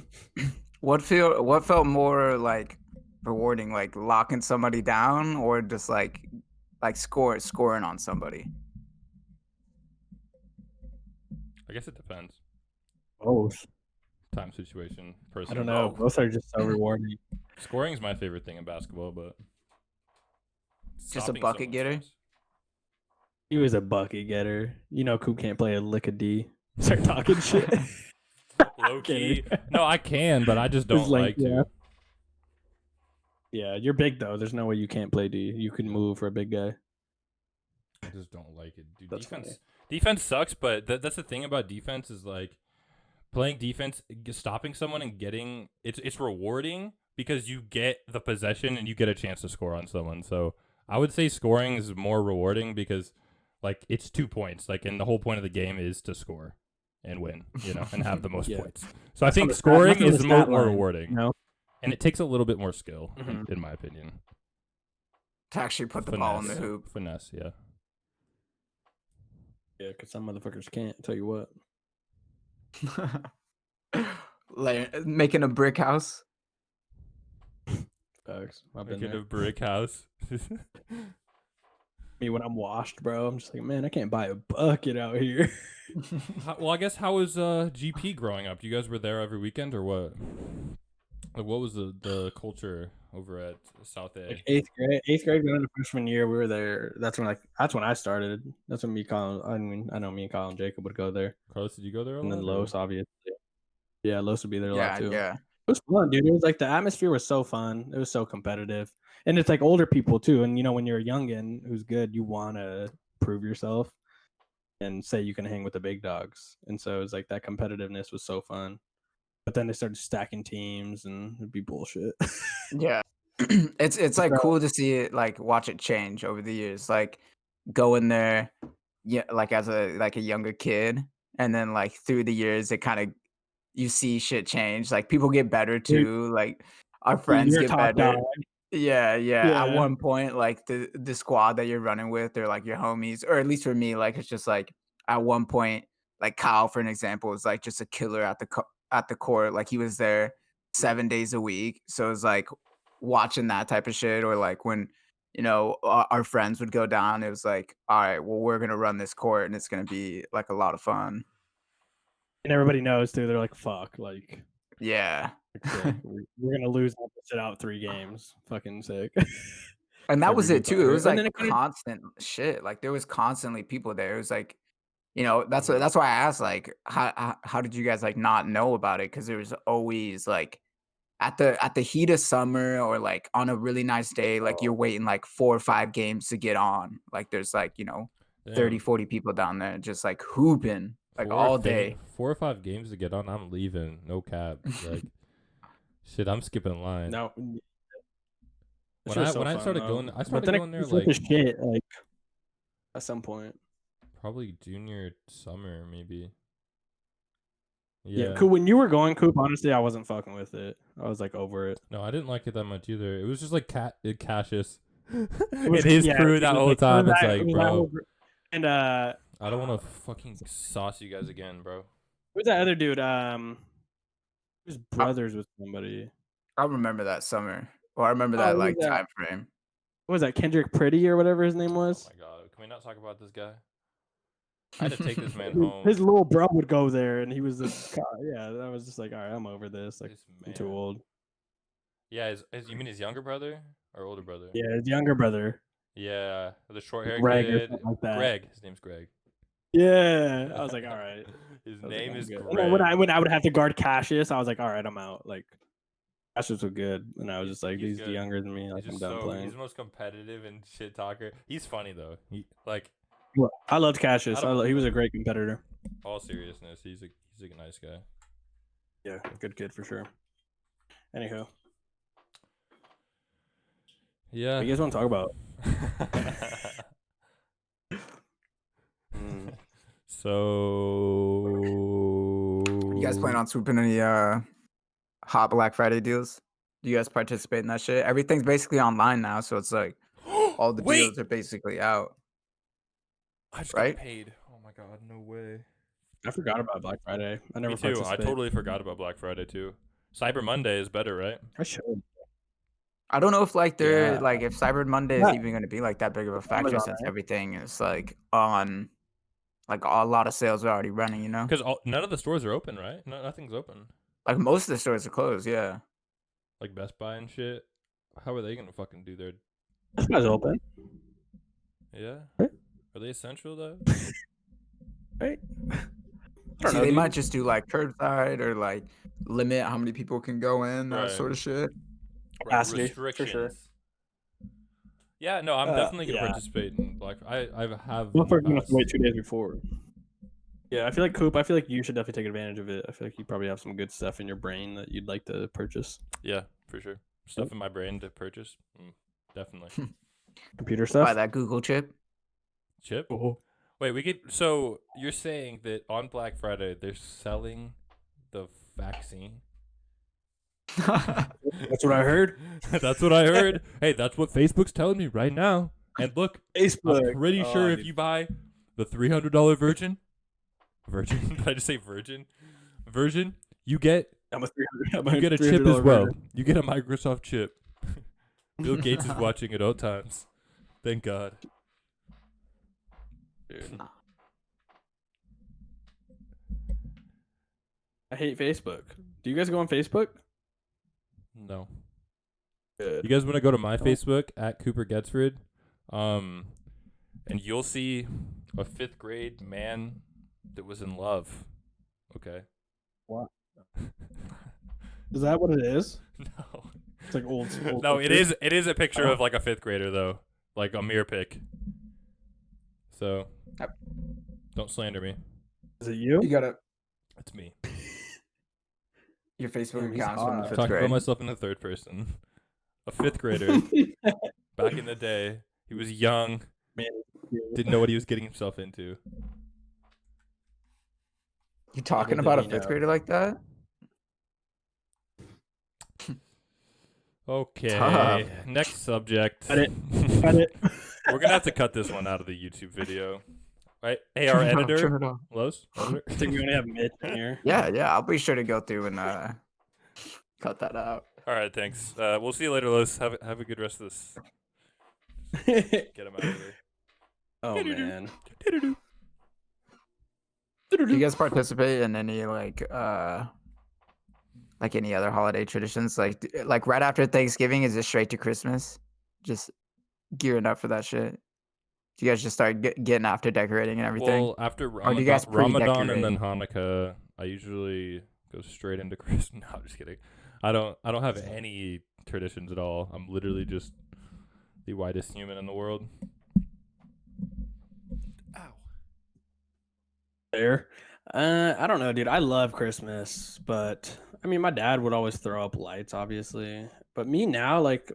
S1: What felt more like rewarding, like locking somebody down, or just like scoring on somebody?
S3: I guess it depends.
S4: Both.
S3: Time, situation, person.
S4: I don't know. Both are just so rewarding.
S3: Scoring is my favorite thing in basketball, but
S1: just a bucket getter.
S4: He was a bucket getter. You know, Coop can't play a lick of D. Start talking shit.
S3: Low key. No, I can, but I just don't like to.
S4: Yeah, you're big though. There's no way you can't play D. You can move for a big guy.
S3: I just don't like it, dude. Defense sucks, but that's the thing about defense is like playing defense, stopping someone and getting it's rewarding because you get the possession and you get a chance to score on someone. So I would say scoring is more rewarding because like it's 2 points, like, and the whole point of the game is to score and win, you know, and have the most points. So I think scoring is more rewarding,
S4: you know?
S3: And it takes a little bit more skill, in my opinion,
S1: to actually put the ball in the hoop.
S3: Finesse, yeah.
S4: Yeah, because some motherfuckers can't. I'll tell you
S1: what. Like making a brick house.
S4: Facts.
S3: Making a brick house.
S4: Me when I'm washed, bro, I'm just like, man, I can't buy a bucket out here.
S3: Well, I guess how was GP growing up? You guys were there every weekend or what? Like, what was the culture over at South A?
S4: Like eighth grade, going into freshman year, we were there. That's when I started. That's when me, Colin. I know me and Colin Jacob would go there.
S3: Carlos, did you go there?
S4: And then Los, obviously. Yeah, Los would be there a lot too.
S1: Yeah.
S4: It was fun, dude. It was like the atmosphere was so fun. It was so competitive. And it's like older people too. And you know, when you're a youngin who's good, you want to prove yourself and say you can hang with the big dogs. And so it was like that competitiveness was so fun. But then they started stacking teams and it'd be bullshit.
S1: Yeah. It's like cool to see it, like watch it change over the years. Like going there, yeah, like as a younger kid, and then like through the years it kind of you see shit change. Like people get better too. Like our friends get better.
S4: Dog.
S1: Yeah. At one point, like the squad that you're running with, they're like your homies, or at least for me, like it's just like at one point, like Kyle, for an example, was like just a killer at the court. Like he was there 7 days a week. So it's like watching that type of shit, or like when you know our friends would go down, it was like, all right, well, we're gonna run this court and it's gonna be like a lot of fun.
S4: And everybody knows too. They're like, fuck, like,
S1: yeah.
S4: We're gonna lose and sit out 3 games. Fucking sick.
S1: And that was it too. It was like constant shit. Like there was constantly people there. It was like, you know, that's why I asked, like, how did you guys like not know about it? Because there was always like at the heat of summer, or like on a really nice day, like you're waiting like 4 or 5 games to get on. Like there's like, you know, 30, 40 people down there just like hooping. like all
S3: thing-
S1: day.
S3: 4 or 5 games to get on. I'm leaving. No cap. Like, shit, I'm skipping line.
S4: No.
S3: When I started going, I
S4: but
S3: started
S4: then
S3: going there
S4: it gets
S3: like
S4: to shit like at some point.
S3: probably junior summer, maybe.
S4: Yeah,
S3: Yeah.
S4: Coop, when you were going, Coop, honestly, I wasn't fucking with it. I was like over it.
S3: No, I didn't like it that much either. It was just like Cassius and
S4: was-
S3: his
S4: yeah,
S3: crew
S4: it
S3: that
S4: was
S3: whole
S4: like-
S3: time.
S4: it
S3: It's
S4: was
S3: like,
S4: that
S3: bro,
S4: whole gr- and
S3: I don't want to fucking sauce you guys again, bro.
S4: who's that other dude? His brothers with somebody.
S1: I remember that summer. Or I remember
S4: Oh,
S1: that
S4: who was
S1: like
S4: that?
S1: time frame.
S4: What was that? Kendrick Pretty or whatever his name
S3: Oh
S4: was.
S3: my god, can we not talk about this guy? I had to take this man
S4: His-
S3: home.
S4: His little bro would go there, and he was the yeah. I was just like, all right, I'm over this. Like,
S3: This
S4: I'm too
S3: man.
S4: old.
S3: Yeah, you mean his younger brother or older brother?
S4: Yeah, his younger brother.
S3: Yeah, the short hair
S4: Greg or
S3: kid.
S4: something like that.
S3: Greg. His name's Greg.
S4: Yeah, I was like, all right.
S3: His
S4: I was like,
S3: name
S4: I'm
S3: is
S4: good. And
S3: Greg.
S4: then when I would have to guard Cassius, I was like, all right, I'm out. Like, Cassius was good, and I was just like,
S3: He's
S4: these
S3: good.
S4: younger than me. Like,
S3: He's
S4: I'm
S3: just
S4: done playing.
S3: he's the most competitive and shit talker. He's funny though. Like
S4: Look, I loved Cassius.
S3: I don't-
S4: He was a great competitor.
S3: all seriousness, he's a nice guy.
S4: Yeah, good kid for sure. Anywho,
S3: Yeah.
S4: what you guys want to talk about? Mm.
S3: So
S1: You guys plan on swooping any hot Black Friday deals? Do you guys participate in that shit? Everything's basically online now, so it's like all the
S3: Wait!
S1: deals are basically out.
S3: I just
S1: right?
S3: got paid. Oh my god, no way.
S4: I forgot about Black Friday. I never
S3: Me too. I
S4: participated.
S3: totally forgot about Black Friday too. Cyber Monday is better, right?
S4: I should.
S1: I don't know if like they're
S4: Yeah.
S1: like if Cyber Monday is
S4: Yeah.
S1: even going to be like that big of a factor
S4: Amazon,
S1: since
S4: right?
S1: everything is like on like a lot of sales are already running, you know?
S3: Because none of the stores are open, right? No, nothing's open.
S1: Like most of the stores are closed, yeah.
S3: Like Best Buy and shit. How are they gonna fucking do their?
S4: This guy's open,
S3: Yeah.
S4: Right.
S3: Are they essential though?
S4: right?
S1: See, they might just do like curbside or like limit how many people can go in, that
S3: Right.
S1: sort of shit.
S4: Capacity, for sure.
S3: Restrictions. Yeah, no, I'm definitely gonna
S4: yeah.
S3: participate in Black. I have.
S4: Well,
S3: in
S4: we're
S3: the
S4: gonna have
S3: past.
S4: to wait 2 days before. Yeah, I feel like Coop. I feel like you should definitely take advantage of it. I feel like you probably have some good stuff in your brain that you'd like to purchase.
S3: Yeah, for sure. Stuff in my brain to purchase. Definitely.
S4: Computer
S1: Buy
S4: stuff.
S1: that Google chip.
S3: Chip.
S4: Oh.
S3: Wait, we could. So you're saying that on Black Friday they're selling the vaccine?
S4: That's what I heard.
S3: That's what I heard. Hey, that's what Facebook's telling me right now. And look,
S4: Facebook.
S3: I'm pretty sure if you buy the $300 version, did I just say version? You get
S4: I'm a 300.
S3: you get a chip as well. You get a Microsoft chip. Bill Gates is watching at all times. Thank God.
S4: Dude. I hate Facebook. Do you guys go on Facebook?
S3: No.
S4: Good.
S3: You guys want to go to my
S4: Don't.
S3: Facebook at Cooper Getsford, and you'll see a 5th grade man that was in love. Okay.
S4: What? Is that what it is?
S3: No.
S4: It's like old school.
S3: No, it
S4: pictures?
S3: is. It is a picture
S4: Oh.
S3: of like a 5th grader though, like a mirror pic. So,
S1: Yep.
S3: don't slander me.
S4: Is it you?
S1: You gotta
S3: It's me.
S1: your Facebook
S4: Damn, he's
S1: account's from the
S4: hot.
S1: fifth
S3: Talking about
S1: grade.
S3: myself in the 3rd person. A 5th grader back in the day. He was young,
S4: Man,
S3: didn't know what he was getting himself into.
S1: You talking
S4: Little
S1: about a
S4: did we
S1: fifth
S4: know.
S1: grader like that?
S3: Okay.
S1: Tough.
S3: Next subject.
S4: Cut it. Cut it.
S3: We're gonna have to cut this one out of the YouTube video. Right? Hey, our editor, Los.
S4: I think we only have Mitch in here.
S1: Yeah, I'll be sure to go through and cut that out.
S3: All right, thanks. We'll see you later, Los. Have a good rest of this. Get him out of here.
S4: Oh man.
S1: Do you guys participate in any like any other holiday traditions? Like right after Thanksgiving, is it straight to Christmas? Just gearing up for that shit. Do you guys just start getting after decorating and everything?
S3: Well, after
S1: Or do you guys
S3: Ramadan and then
S1: pre-decorate?
S3: Hanukkah, I usually go straight into Christmas. No, I'm just kidding. I don't have any traditions at all. I'm literally just the whitest human in the world. Ow.
S4: There. I don't know, dude. I love Christmas, but I mean, my dad would always throw up lights, obviously. But me now, like,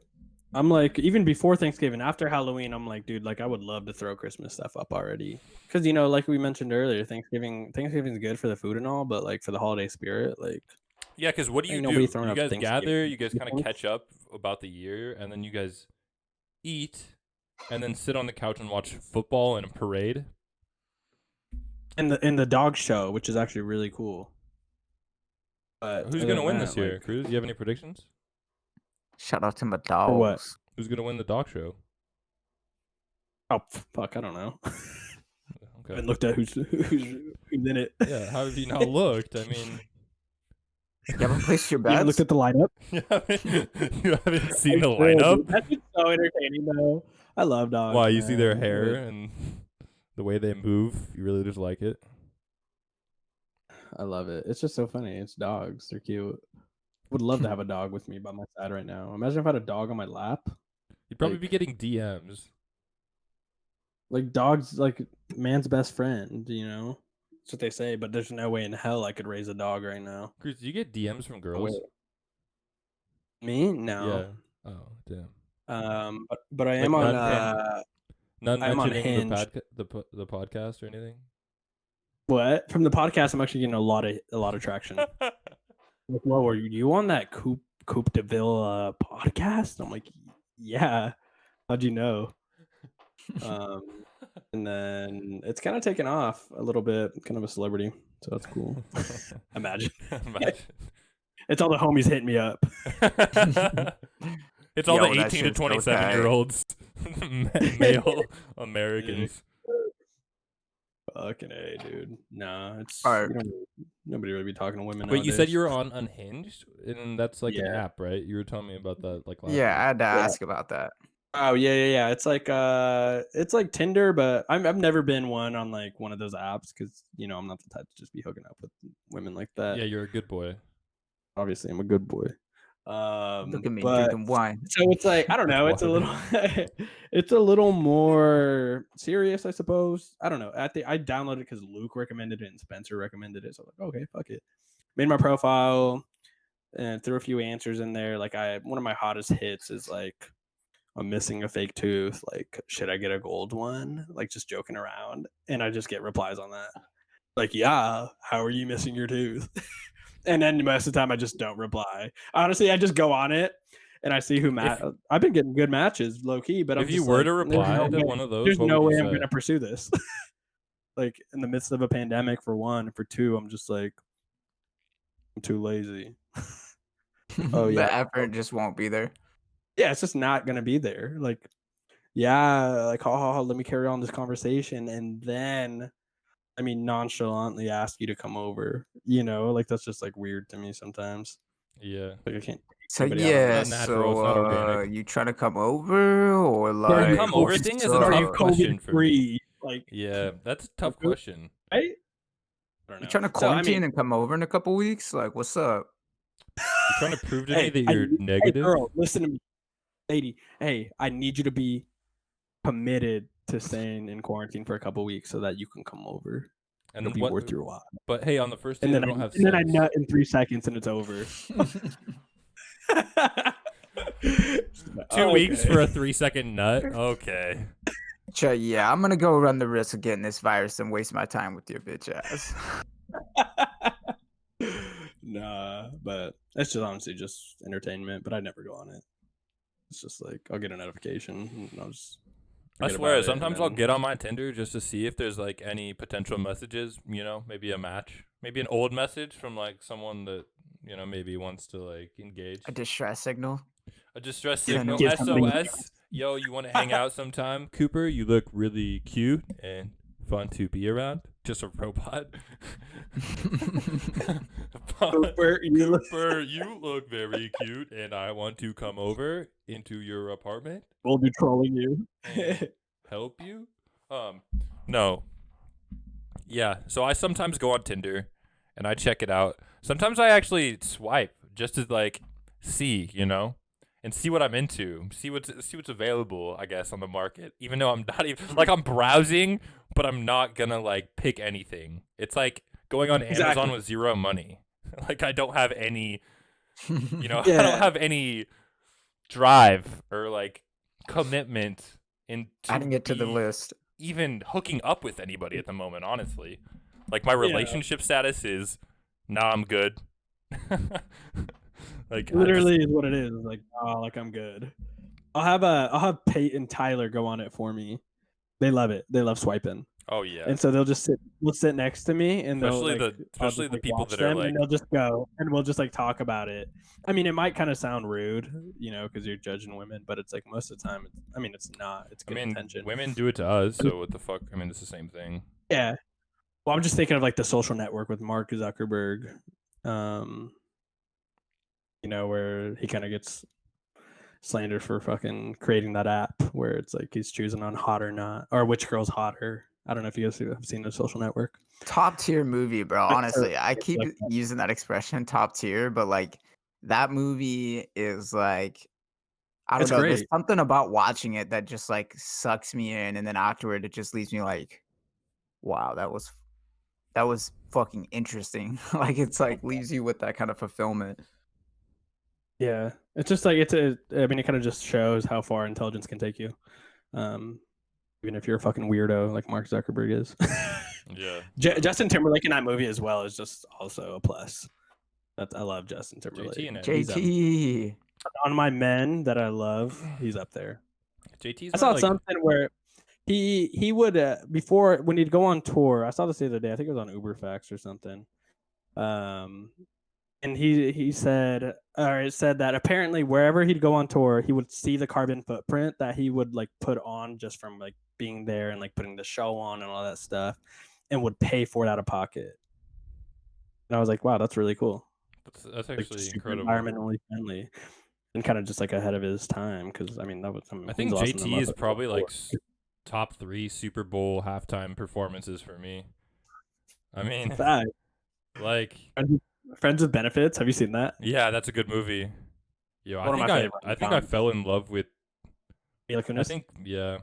S4: I'm like, even before Thanksgiving, after Halloween, I'm like, dude, like, I would love to throw Christmas stuff up already. Because like we mentioned earlier, Thanksgiving's good for the food and all, but like for the holiday spirit, like,
S3: Yeah, because what do you
S4: ain't nobody
S3: do?
S4: throwing
S3: You
S4: up
S3: guys gather,
S4: Thanksgiving.
S3: you guys kind of catch up about the year, and then you guys eat, and then sit on the couch and watch football and a parade.
S4: In the dog show, which is actually really cool. But
S3: Who's
S4: other
S3: gonna
S4: than
S3: win
S4: that,
S3: this year,
S4: like,
S3: Cruz? Do you have any predictions?
S1: Shout out to my
S4: for what?
S1: dogs.
S3: Who's gonna win the dog show?
S4: Oh fuck, I don't know. I
S3: Okay.
S4: haven't looked at who's in it.
S3: Yeah, how have you not looked? I mean,
S1: You haven't placed your
S4: You haven't
S1: bets?
S4: looked at the lineup?
S3: you haven't seen the
S4: I should,
S3: lineup?
S4: dude. That's just so entertaining, though. I love dogs.
S3: Why, you see their
S4: man.
S3: hair and the way they move? You really just like it?
S4: I love it. It's just so funny. It's dogs. They're cute. Would love to have a dog with me by my side right now. Imagine if I had a dog on my lap.
S3: You'd probably
S4: Like-
S3: be getting DMs.
S4: Like dogs, like man's best friend. That's what they say. But there's no way in hell I could raise a dog right now.
S3: Cruz, do you get DMs from
S4: No
S3: girls?
S4: way. Me? No.
S3: Yeah. Oh, damn.
S4: But I am
S3: Like
S4: on.
S3: None
S4: I'm on
S3: mentioning
S4: Hinge.
S3: the podcast or anything?
S4: What from the podcast? I'm actually getting a lot of traction. Like, whoa, are you on that Coupe de Ville podcast? I'm like, yeah. How'd you know? And then it's kind of taken off a little bit, kind of a celebrity, so that's cool. Imagine.
S3: Imagine.
S4: It's all the homies hitting me up.
S3: It's all
S1: Yo,
S3: the
S1: that
S3: 18 to
S1: shit's so
S3: 27-year-olds, male Americans.
S4: Fucking A, dude. Nah, it's
S1: Alright.
S4: nobody really be talking to women.
S3: Wait, you said
S4: nowadays.
S3: you were on Unhinged, and that's like an
S4: Yeah.
S3: app, right? You were telling me about that like last
S1: Yeah, I
S3: week.
S1: had to ask about that.
S4: Oh yeah. It's like Tinder, but I've never been on like one of those apps because I'm not the type to just be hooking up with women like that.
S3: Yeah, you're a good boy.
S4: Obviously, I'm a good boy.
S1: Look at me
S4: but
S1: drinking wine.
S4: so it's like I don't know. It's a little, it's a little more serious, I suppose. I don't know. I downloaded it because Luke recommended it and Spencer recommended it. So I was like, okay, fuck it. Made my profile and threw a few answers in there. Like one of my hottest hits is like, I'm missing a fake tooth. Like, should I get a gold one? Like, just joking around. And I just get replies on that. Like, yeah, how are you missing your tooth? And then most of the time I just don't reply. Honestly, I just go on it and I see who I've been getting good matches low key, but
S3: If you were to reply to one of those,
S4: there's
S3: what
S4: no
S3: would
S4: way
S3: you
S4: I'm
S3: say?
S4: going to pursue this. Like in the midst of a pandemic for one, and for two, I'm just like, I'm too lazy. Oh, yeah.
S1: The effort just won't be there.
S4: Yeah, it's just not gonna be there. Like, yeah, like, let me carry on this conversation, and then, I mean, nonchalantly ask you to come over. Like that's just like weird to me sometimes.
S3: Yeah.
S4: Like I can't.
S1: So
S4: Anybody out on
S1: yeah,
S3: Not natural, it's
S1: so
S3: not organic.
S1: you trying to come over or
S3: The
S1: like
S3: come over thing is a
S1: what's
S3: tough
S1: up?
S3: question for me.
S4: free? Like,
S3: Yeah, that's a tough
S4: Okay.
S3: question.
S4: right? I don't know.
S1: You trying to
S4: So, I
S1: quarantine
S4: mean,
S1: and come over in a couple weeks? Like, what's up?
S3: You're trying to prove to
S4: hey,
S3: me that you're
S4: hey,
S3: negative?
S4: girl, listen to me, lady. Hey, I need you to be committed to staying in quarantine for a couple weeks so that you can come over.
S3: And
S4: It'll be
S3: what,
S4: worth your while.
S3: But hey, on the first day,
S4: And then,
S3: we don't have
S4: and then I
S3: sex.
S4: nut in 3 seconds and it's over.
S3: 2 weeks for a 3-second nut? Okay.
S1: Yeah, I'm gonna go run the risk of getting this virus and waste my time with your bitch ass.
S4: Nah, but it's just honestly just entertainment. But I never go on it. It's just like I'll get a notification and I'll just.
S3: I
S4: forget
S3: swear,
S4: about it,
S3: sometimes
S4: and
S3: I'll
S4: then-
S3: get on my Tinder just to see if there's like any potential messages, maybe a match. Maybe an old message from like someone that, maybe wants to like engage.
S1: A distress signal.
S3: A distress
S1: Yeah,
S3: signal,
S4: give something-
S3: SOS. Yo, you want to hang out sometime? Cooper, you look really cute and fun to be around. Just a robot.
S4: Cooper, you look-
S3: Cooper, you look very cute and I want to come over into your apartment.
S4: We'll be trolling you.
S3: Help you? No. Yeah, so I sometimes go on Tinder and I check it out. Sometimes I actually swipe just to like see, and see what I'm into, see what's available, I guess, on the market. Even though I'm not even like I'm browsing, but I'm not gonna like pick anything. It's like going on Amazon
S4: Exactly.
S3: with zero money. Like I don't have any, I don't
S4: Yeah.
S3: have any drive or like commitment into
S1: Adding it to the
S3: be
S1: list.
S3: even hooking up with anybody at the moment, honestly. Like my
S4: Yeah.
S3: relationship status is, nah, I'm good. Like
S4: Literally is what it is. Like, oh, like I'm good. I'll have Pate and Tyler go on it for me. They love it. They love swiping.
S3: oh yeah.
S4: And so we'll sit next to me, and they'll
S3: Especially
S4: like, I'll just,
S3: the
S4: like,
S3: people
S4: watch
S3: that are
S4: them,
S3: like,
S4: and they'll just go, and we'll just like talk about it. I mean, it might kind of sound rude, because you're judging women, but it's like most of the time, it's not. It's
S3: I
S4: good
S3: mean,
S4: intention.
S3: women do it to us, so what the fuck? I mean, it's the same thing.
S4: Yeah. Well, I'm just thinking of like The Social Network with Mark Zuckerberg, where he kind of gets slandered for fucking creating that app where it's like he's choosing on hot or not, or which girl's hotter. I don't know if you guys have seen The Social Network.
S1: Top tier movie, bro.
S4: Like,
S1: Honestly, I
S4: it's
S1: keep
S4: like
S1: using that expression, top tier, but like that movie is like, I don't
S4: It's
S1: know. There's
S4: great.
S1: something about watching it that just like sucks me in, and then afterward, it just leaves me like, wow, that was fucking interesting. Like it's like leaves you with that kind of fulfillment.
S4: Yeah, it's just like it kind of just shows how far intelligence can take you. Even if you're a fucking weirdo like Mark Zuckerberg is.
S3: Yeah.
S4: Justin Timberlake in that movie as well is just also a plus. I love Justin Timberlake.
S3: JT in it.
S4: He's
S1: JT.
S4: on my men that I love. He's up there.
S3: JT's
S4: I saw
S3: not like
S4: something where he would before when he'd go on tour. I saw this the other day. I think it was on UberFacts or something. And he said, or it said that apparently wherever he'd go on tour, he would see the carbon footprint that he would like put on just from like being there and like putting the show on and all that stuff, and would pay for it out of pocket. And I was like, wow, that's really cool.
S3: that's
S4: Like
S3: actually
S4: super
S3: incredible.
S4: environmentally friendly, and kind of just like ahead of his time. Because I mean,
S3: I think JT is probably like top 3 Super Bowl halftime performances for me. I mean,
S4: Fact.
S3: like
S4: Friends with Benefits. Have you seen that?
S3: yeah, that's a good movie. Yo,
S4: One of my favorite
S3: I think I fell in love with.
S4: Mila
S3: I
S4: Kunis?
S3: think yeah.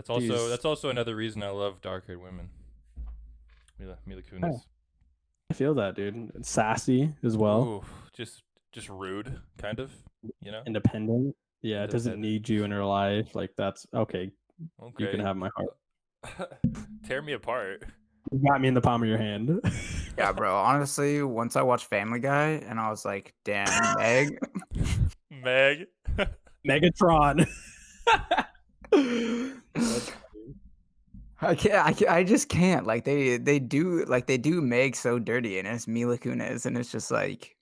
S4: She's-
S3: That's also another reason I love dark-haired women. Mila Kunis.
S4: I feel that, dude. And sassy as well.
S3: Ooh, just rude, kind of.
S4: Independent. Yeah, it doesn't
S3: Independent.
S4: need you in her life. Like that's okay.
S3: Okay.
S4: You can have my heart.
S3: Tear me apart.
S4: You got me in the palm of your hand.
S1: Yeah, bro. Honestly, once I watched Family Guy, and I was like, damn, Meg.
S3: Meg.
S4: Megatron.
S1: I just can't. Like they do Meg so dirty, and it's Mila Kunis, and it's just like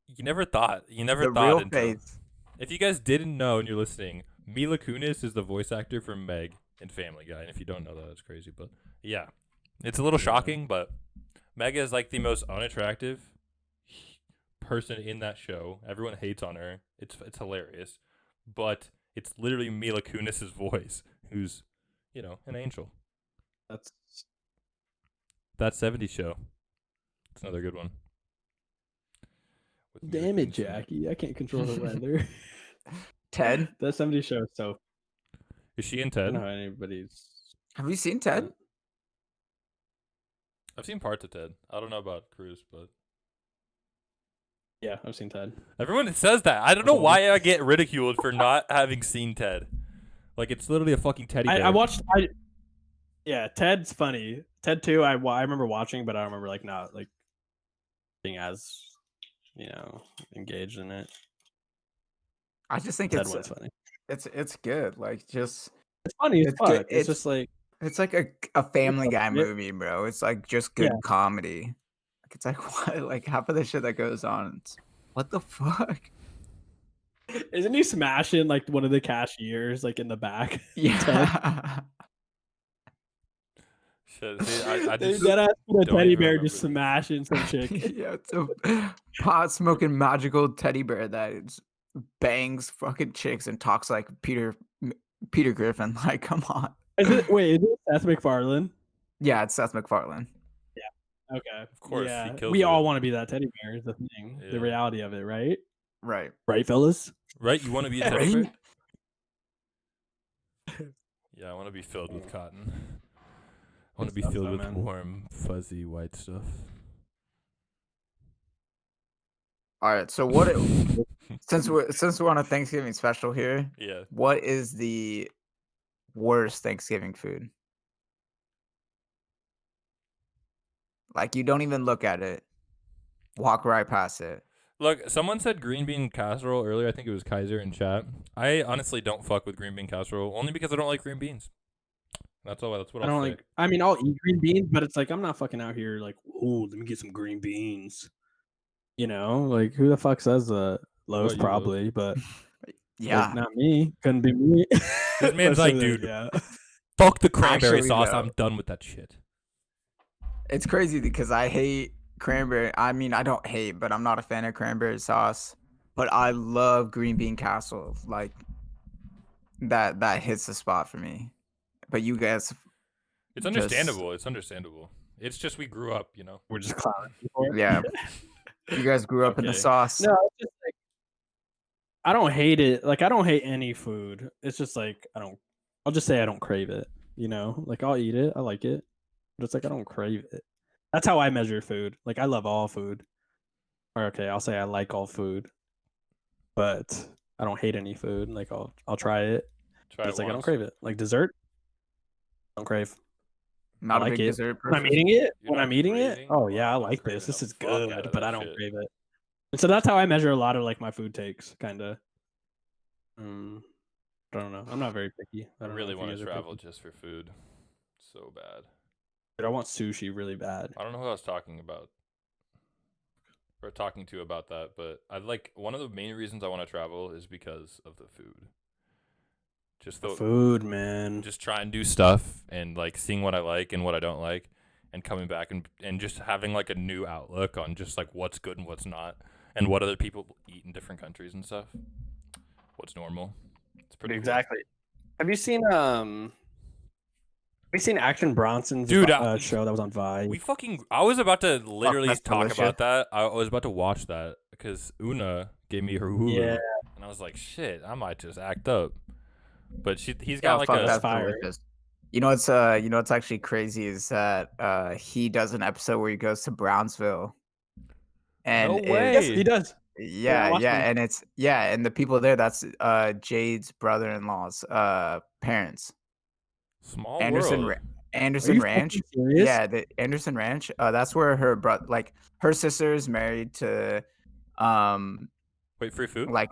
S3: You never thought
S1: the real
S3: until
S1: face.
S3: if you guys didn't know and you're listening, Mila Kunis is the voice actor for Meg in Family Guy. And if you don't know that, that's crazy. But yeah, it's a little shocking, but Meg is like the most unattractive person in that show. Everyone hates on her. It's hilarious, but it's literally Mila Kunis's voice, who's an angel.
S4: That's
S3: That 70s show. It's another good one. With Mila
S4: damn it,
S3: Kunis in
S4: Jackie. I can't control the weather.
S1: Ted,
S4: That 70 show is so
S3: Is she in
S4: I
S3: Ted?
S4: don't know how anybody's
S1: have you seen Ted?
S3: I've seen parts of Ted. I don't know about Cruz, but
S4: yeah, I've seen Ted.
S3: everyone says that. I don't know why I get ridiculed for not having seen Ted. Like it's literally a fucking teddy bear.
S4: I watched yeah, Ted's funny. Ted 2 I remember watching, but I don't remember like not like being as engaged in it.
S1: I just think
S4: Ted one's funny.
S1: it's good. Like just
S4: It's funny as
S1: it's
S4: fuck.
S1: good.
S4: It's just like
S1: it's like a Family Guy
S4: it-
S1: movie, bro. It's like just good
S4: Yeah.
S1: comedy. Like it's like what? Like half of the shit that goes on. What the fuck?
S4: isn't he smashing like one of the cashiers like in the back?
S1: Yeah.
S3: Shit, see, I
S4: They
S3: just
S4: dead ass put a
S3: don't
S4: teddy
S3: even
S4: bear
S3: remember
S4: just
S3: this.
S4: smashing some chick.
S1: Yeah, it's a pot smoking magical teddy bear that bangs fucking chicks and talks like Peter Griffin. Like, come on.
S4: Is it Seth MacFarlane?
S1: Yeah, it's Seth MacFarlane.
S4: Okay.
S3: Of course, he
S4: Yeah.
S3: kills
S4: We all
S3: it.
S4: want to be that teddy bear is the thing.
S3: Yeah.
S4: The reality of it, right?
S1: Right.
S4: Right, fellas?
S3: Right? You want to be a
S1: Yeah,
S3: teddy
S1: right?
S3: bear? Yeah, I want to be filled with cotton. want to be
S4: stuff,
S3: filled
S4: though,
S3: with
S4: man.
S3: warm, fuzzy white stuff.
S1: All right. So since we're on a Thanksgiving special here,
S3: Yeah.
S1: what is the worst Thanksgiving food? Like you don't even look at it. Walk right past it.
S3: Look, someone said green bean casserole earlier. I think it was Kaiser in chat. I honestly don't fuck with green bean casserole only because I don't like green beans. That's all. That's what
S4: I
S3: I'll
S4: don't
S3: say.
S4: like. I mean, I'll eat green beans, but it's like I'm not fucking out here like, oh, let me get some green beans. You know, like who the fuck says that?
S3: What
S4: Lowe's
S3: about you, Lowe's?
S4: probably, but
S1: Yeah.
S4: like not me. Couldn't be me.
S3: This man's
S4: But
S3: like,
S4: so,
S3: dude,
S4: yeah.
S3: fuck the cranberry
S1: Actually,
S3: sauce.
S1: no.
S3: I'm done with that shit.
S1: It's crazy because I hate cranberry. I mean, I don't hate, but I'm not a fan of cranberry sauce. But I love green bean casserole. Like that hits the spot for me. But you guys,
S3: It's understandable. It's understandable. It's just we grew up, you know.
S4: We're just clowning for it.
S1: yeah, you guys grew up in the
S4: Okay.
S1: sauce.
S4: No, it's just like I don't hate it. Like I don't hate any food. It's just like I don't. I'll just say I don't crave it. You know, like I'll eat it. I like it, but it's like I don't crave it. That's how I measure food. Like I love all food. Or okay, I'll say I like all food, but I don't hate any food. Like I'll try it.
S3: Try
S4: But
S3: it
S4: it's like I don't
S3: once.
S4: crave it. Like dessert, don't crave.
S1: Not
S4: I
S1: a
S4: like
S1: big
S4: it.
S1: dessert
S4: When I'm
S1: person.
S4: eating it,
S3: You're
S4: when
S3: not
S4: I'm eating it,
S3: craving?
S4: oh yeah, I
S3: I'm
S4: like
S3: craving
S4: this. This
S3: the
S4: is
S3: fuck out
S4: good,
S3: of
S4: but
S3: that
S4: I don't
S3: shit.
S4: crave it. And so that's how I measure a lot of like my food takes, kind of. I don't know. I'm not very picky.
S3: I
S4: don't know
S3: really
S4: if you
S3: want
S4: guys
S3: to
S4: are
S3: travel
S4: picky.
S3: just for food. So bad.
S4: Dude, I want sushi really bad.
S3: I don't know who I was talking about. Or talking to about that, but I like one of the main reasons I want to travel is because of the food. Just
S4: The
S3: the
S4: food, man.
S3: just try and do stuff and like seeing what I like and what I don't like and coming back and just having like a new outlook on just like what's good and what's not and what other people eat in different countries and stuff. What's normal. It's pretty
S4: Exactly. Have you seen Action Bronson's
S3: Dude,
S4: show that was on Vibe?
S3: I was about to literally
S1: that's
S3: talk
S1: delicious.
S3: about that. I was about to watch that because Una gave me her Hulu.
S4: Yeah.
S3: And I was like, shit, I might just act up. But he's
S1: Yeah,
S3: got like
S1: fuck,
S3: a
S1: that's
S4: fire.
S1: delicious. You know what's actually crazy is that he does an episode where he goes to Brownsville. And
S3: No
S1: it's-
S3: way.
S4: Yes, he does.
S1: Yeah,
S4: watched
S1: yeah,
S4: him.
S1: and the people there, that's Jade's brother-in-law's parents.
S3: Small
S1: Anderson
S3: world.
S1: Anderson
S4: you
S1: Ranch.
S4: fucking serious?
S1: Yeah, the Anderson Ranch. That's where her her sister is married to
S3: Wait, free food?
S1: like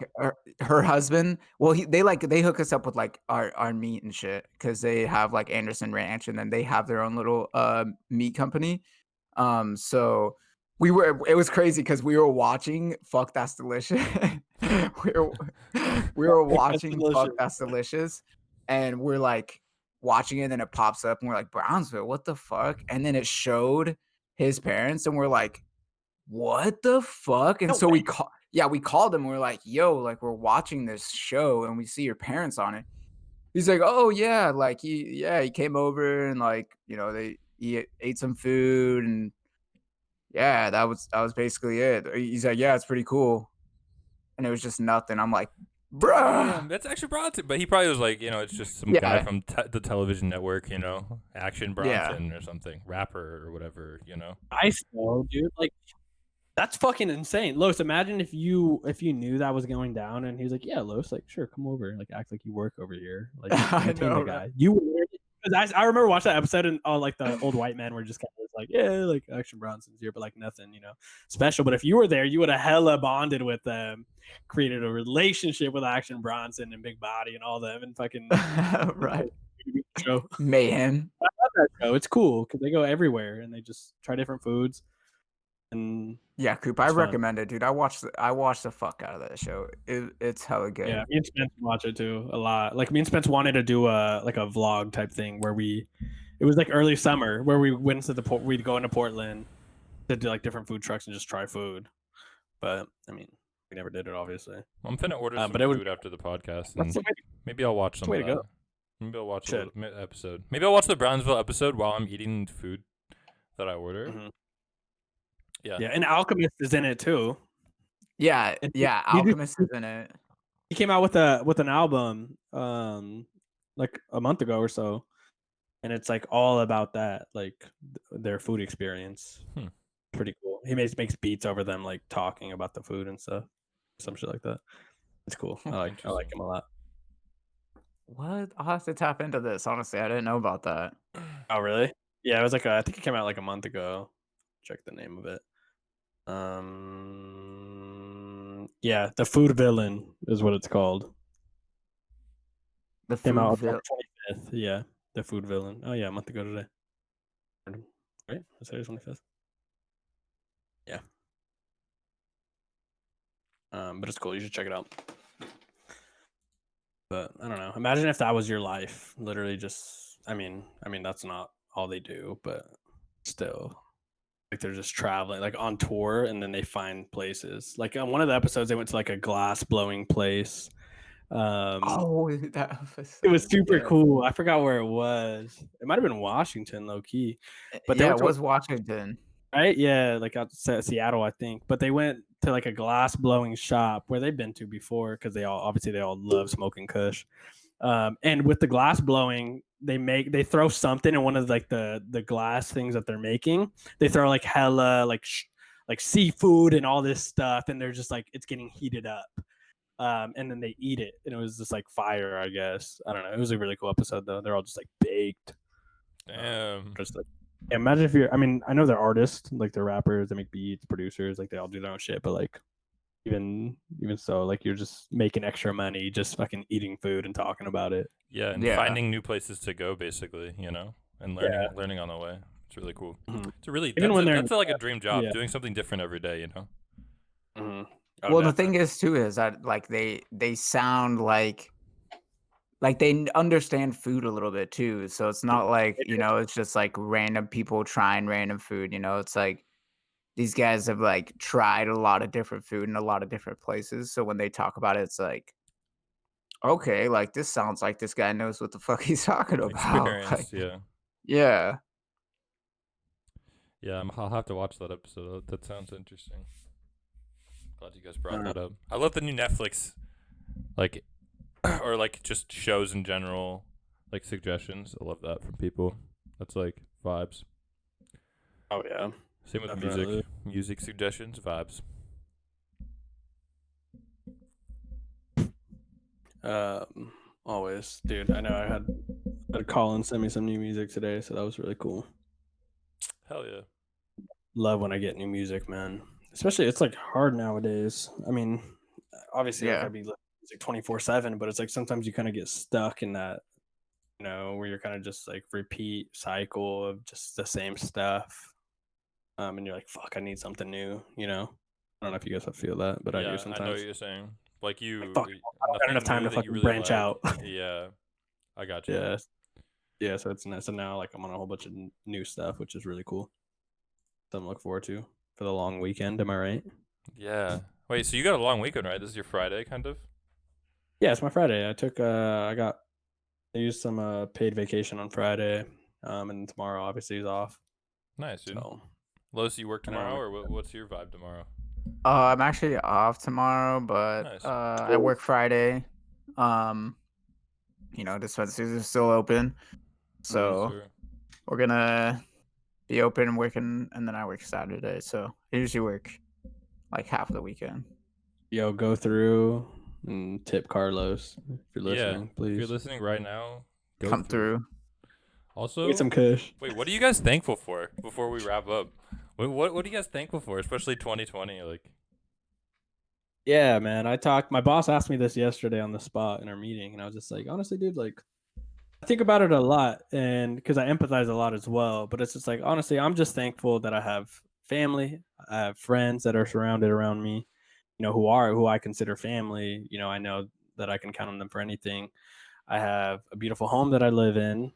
S1: her husband. Well, they hook us up with like our meat and shit because they have like Anderson Ranch and then they have their own little meat company. So it was crazy because we were watching Fuck That's Delicious. we were watching Fuck That's Delicious, and we're like watching it, and then it pops up, and we're like, Brownsville, what the fuck? And then it showed his parents, and we're like, what the fuck? And
S4: No
S1: so
S4: way.
S1: we called him, and we're like, yo, like we're watching this show and we see your parents on it. He's like, oh yeah, like he came over and like, he ate some food and yeah, that was basically it. He's like, yeah, it's pretty cool. And it was just nothing. I'm like, bruh.
S3: Damn, that's actually Bronson. But he probably was like, it's just some guy
S1: Yeah.
S3: from the television network, Action
S1: Yeah.
S3: Bronson or something, rapper or whatever,
S4: Nice though, dude. Like that's fucking insane. Los, imagine if you knew that was going down and he was like, yeah, Los, like sure, come over, like act like you work over here, like
S1: I
S4: entertain
S1: know,
S4: the guy. You would, because I remember watching that episode and like the old white men were just kind of like, yeah, like Action Bronson's here, but like nothing, special. But if you were there, you would have hella bonded with them, created a relationship with Action Bronson and Big Body and all them, and fucking
S1: right.
S4: show.
S1: Mayhem.
S4: I love that show. It's cool because they go everywhere and they just try different foods. And
S1: Yeah, Coop, I
S4: It's fun.
S1: recommend it, dude. I watched the fuck out of that show. It's hella good.
S4: yeah, me and Spence watch it too a lot. Like me and Spence wanted to do a vlog type thing where it was like early summer where we went to we'd go into Portland to do like different food trucks and just try food. But I mean, we never did it, obviously.
S3: I'm finna order some
S4: but it was-
S3: food after the podcast,
S4: That's
S3: and
S4: the way
S3: maybe I'll watch some
S4: way
S3: of
S4: to
S3: that.
S4: go.
S3: Maybe I'll watch
S4: Should.
S3: episode. Maybe I'll watch the Brownsville episode while I'm eating food that I order.
S4: Mhm.
S3: Yeah.
S4: Yeah, and Alchemist is in it too.
S1: Yeah,
S4: And
S1: yeah.
S4: he just-
S1: Alchemist is in it.
S4: He came out with an album like a month ago or so. and it's like all about that, like their food experience.
S3: Hmm.
S4: Pretty cool. He makes beats over them, like talking about the food and stuff, some shit like that. It's cool. I like
S3: Interesting.
S4: him a lot.
S1: What? I'll have to tap into this. Honestly, I didn't know about that.
S4: Oh, really? Yeah, it was like I think it came out like a month ago. Check the name of it. Yeah, the food villain is what it's called.
S1: The
S4: Came
S1: food
S4: out
S1: vil
S4: October 25th. Yeah, the food villain. Oh yeah, a month ago today. Right? I said 25th. Yeah. But it's cool. You should check it out. But I don't know. Imagine if that was your life. Literally just I mean that's not all they do, but still. Like they're just traveling like on tour and then they find places. Like on one of the episodes they went to like a glass blowing place. Um
S1: Oh, that
S4: it was
S1: episode.
S4: super
S1: Yeah.
S4: cool. I forgot where it was. It might have been Washington, low key. But they
S1: Yeah,
S4: went
S1: it
S4: to
S1: was Washington.
S4: right? Yeah, like out Seattle, I think. But they went to like a glass blowing shop where they've been to before because they all love smoking Kush. And with the glass blowing, they throw something in one of like the glass things that they're making. They throw like hella like seafood and all this stuff, and they're just like it's getting heated up. And then they eat it, and it was just like fire, I guess. I don't know. It was a really cool episode though. They're all just like baked.
S3: Damn.
S4: Just like yeah, imagine if you're. I mean, I know they're artists, like they're rappers, they make beats, producers, like they all do their own shit. But like even so, like you're just making extra money, just fucking eating food and talking about it.
S3: Yeah, and
S1: Yeah.
S3: finding new places to go, basically, and learning on the way. It's really cool.
S4: Mhm.
S3: It's a really
S4: Even when they're
S3: that's like a dream job,
S4: yeah.
S3: doing something different every day.
S4: Oh,
S1: Well, the
S4: definitely.
S1: thing is too is that like they sound like they understand food a little bit too. So it's not like,
S4: They do.
S1: it's just like random people trying random food, It's like these guys have like tried a lot of different food in a lot of different places. So when they talk about it, it's like, okay, like this sounds like this guy knows what the fuck he's talking about. Like,
S3: Experience, yeah.
S1: yeah.
S3: Yeah, I'll have to watch that episode. That sounds interesting. Glad you guys brought
S4: Uh,
S3: that up. I love the new Netflix, like, or like just shows in general, like suggestions. I love that from people. That's like vibes.
S4: oh yeah,
S3: Same with
S4: definitely.
S3: music. Music suggestions, vibes.
S4: Always, dude. I know I had Colin send me some new music today, so that was really cool.
S3: Hell yeah.
S4: Love when I get new music, man. Especially it's like hard nowadays. I mean, obviously like
S1: Yeah.
S4: I'd be listening to music 24/7, but it's like sometimes you kind of get stuck in that, where you're kind of just like repeat cycle of just the same stuff. And you're like, fuck, I need something new, I don't know if you guys feel that, but I do
S3: Yeah, I know
S4: sometimes.
S3: what you're saying. Like
S4: Like, fuck, I don't got
S3: nothing
S4: enough time
S3: new
S4: to
S3: that you
S4: fucking
S3: really
S4: branch
S3: like.
S4: out.
S3: Yeah, I got you.
S4: Yeah. Yeah, so it's nice. So now like I'm on a whole bunch of new stuff, which is really cool. Something to look forward to for the long weekend. Am I right?
S3: Yeah. Wait, so you got a long weekend, right? This is your Friday, kind of?
S4: Yeah, it's my Friday. I used some paid vacation on Friday. And tomorrow obviously is off.
S3: Nice, dude.
S4: So
S3: Lois, you work
S4: I know,
S3: tomorrow, or what's your vibe tomorrow?
S1: I'm actually off tomorrow, but
S3: Nice.
S1: I work Friday. Um, dispensaries are still open. So
S3: Sure.
S1: we're gonna be open and working, and then I work Saturday. So I usually work like half of the weekend.
S4: yo, go through and tip Carlos if you're listening,
S3: If
S4: please.
S3: you're listening right now, go
S1: Come through.
S3: Also,
S4: Get some kush.
S3: wait, what are you guys thankful for before we wrap up? What are you guys thankful for, especially 2020? Like,
S4: Yeah, man. My boss asked me this yesterday on the spot in our meeting, and I was just like, honestly, dude, like I think about it a lot and because I empathize a lot as well. But it's just like honestly, I'm just thankful that I have family, I have friends that are surrounded around me, who I consider family. I know that I can count on them for anything. I have a beautiful home that I live in.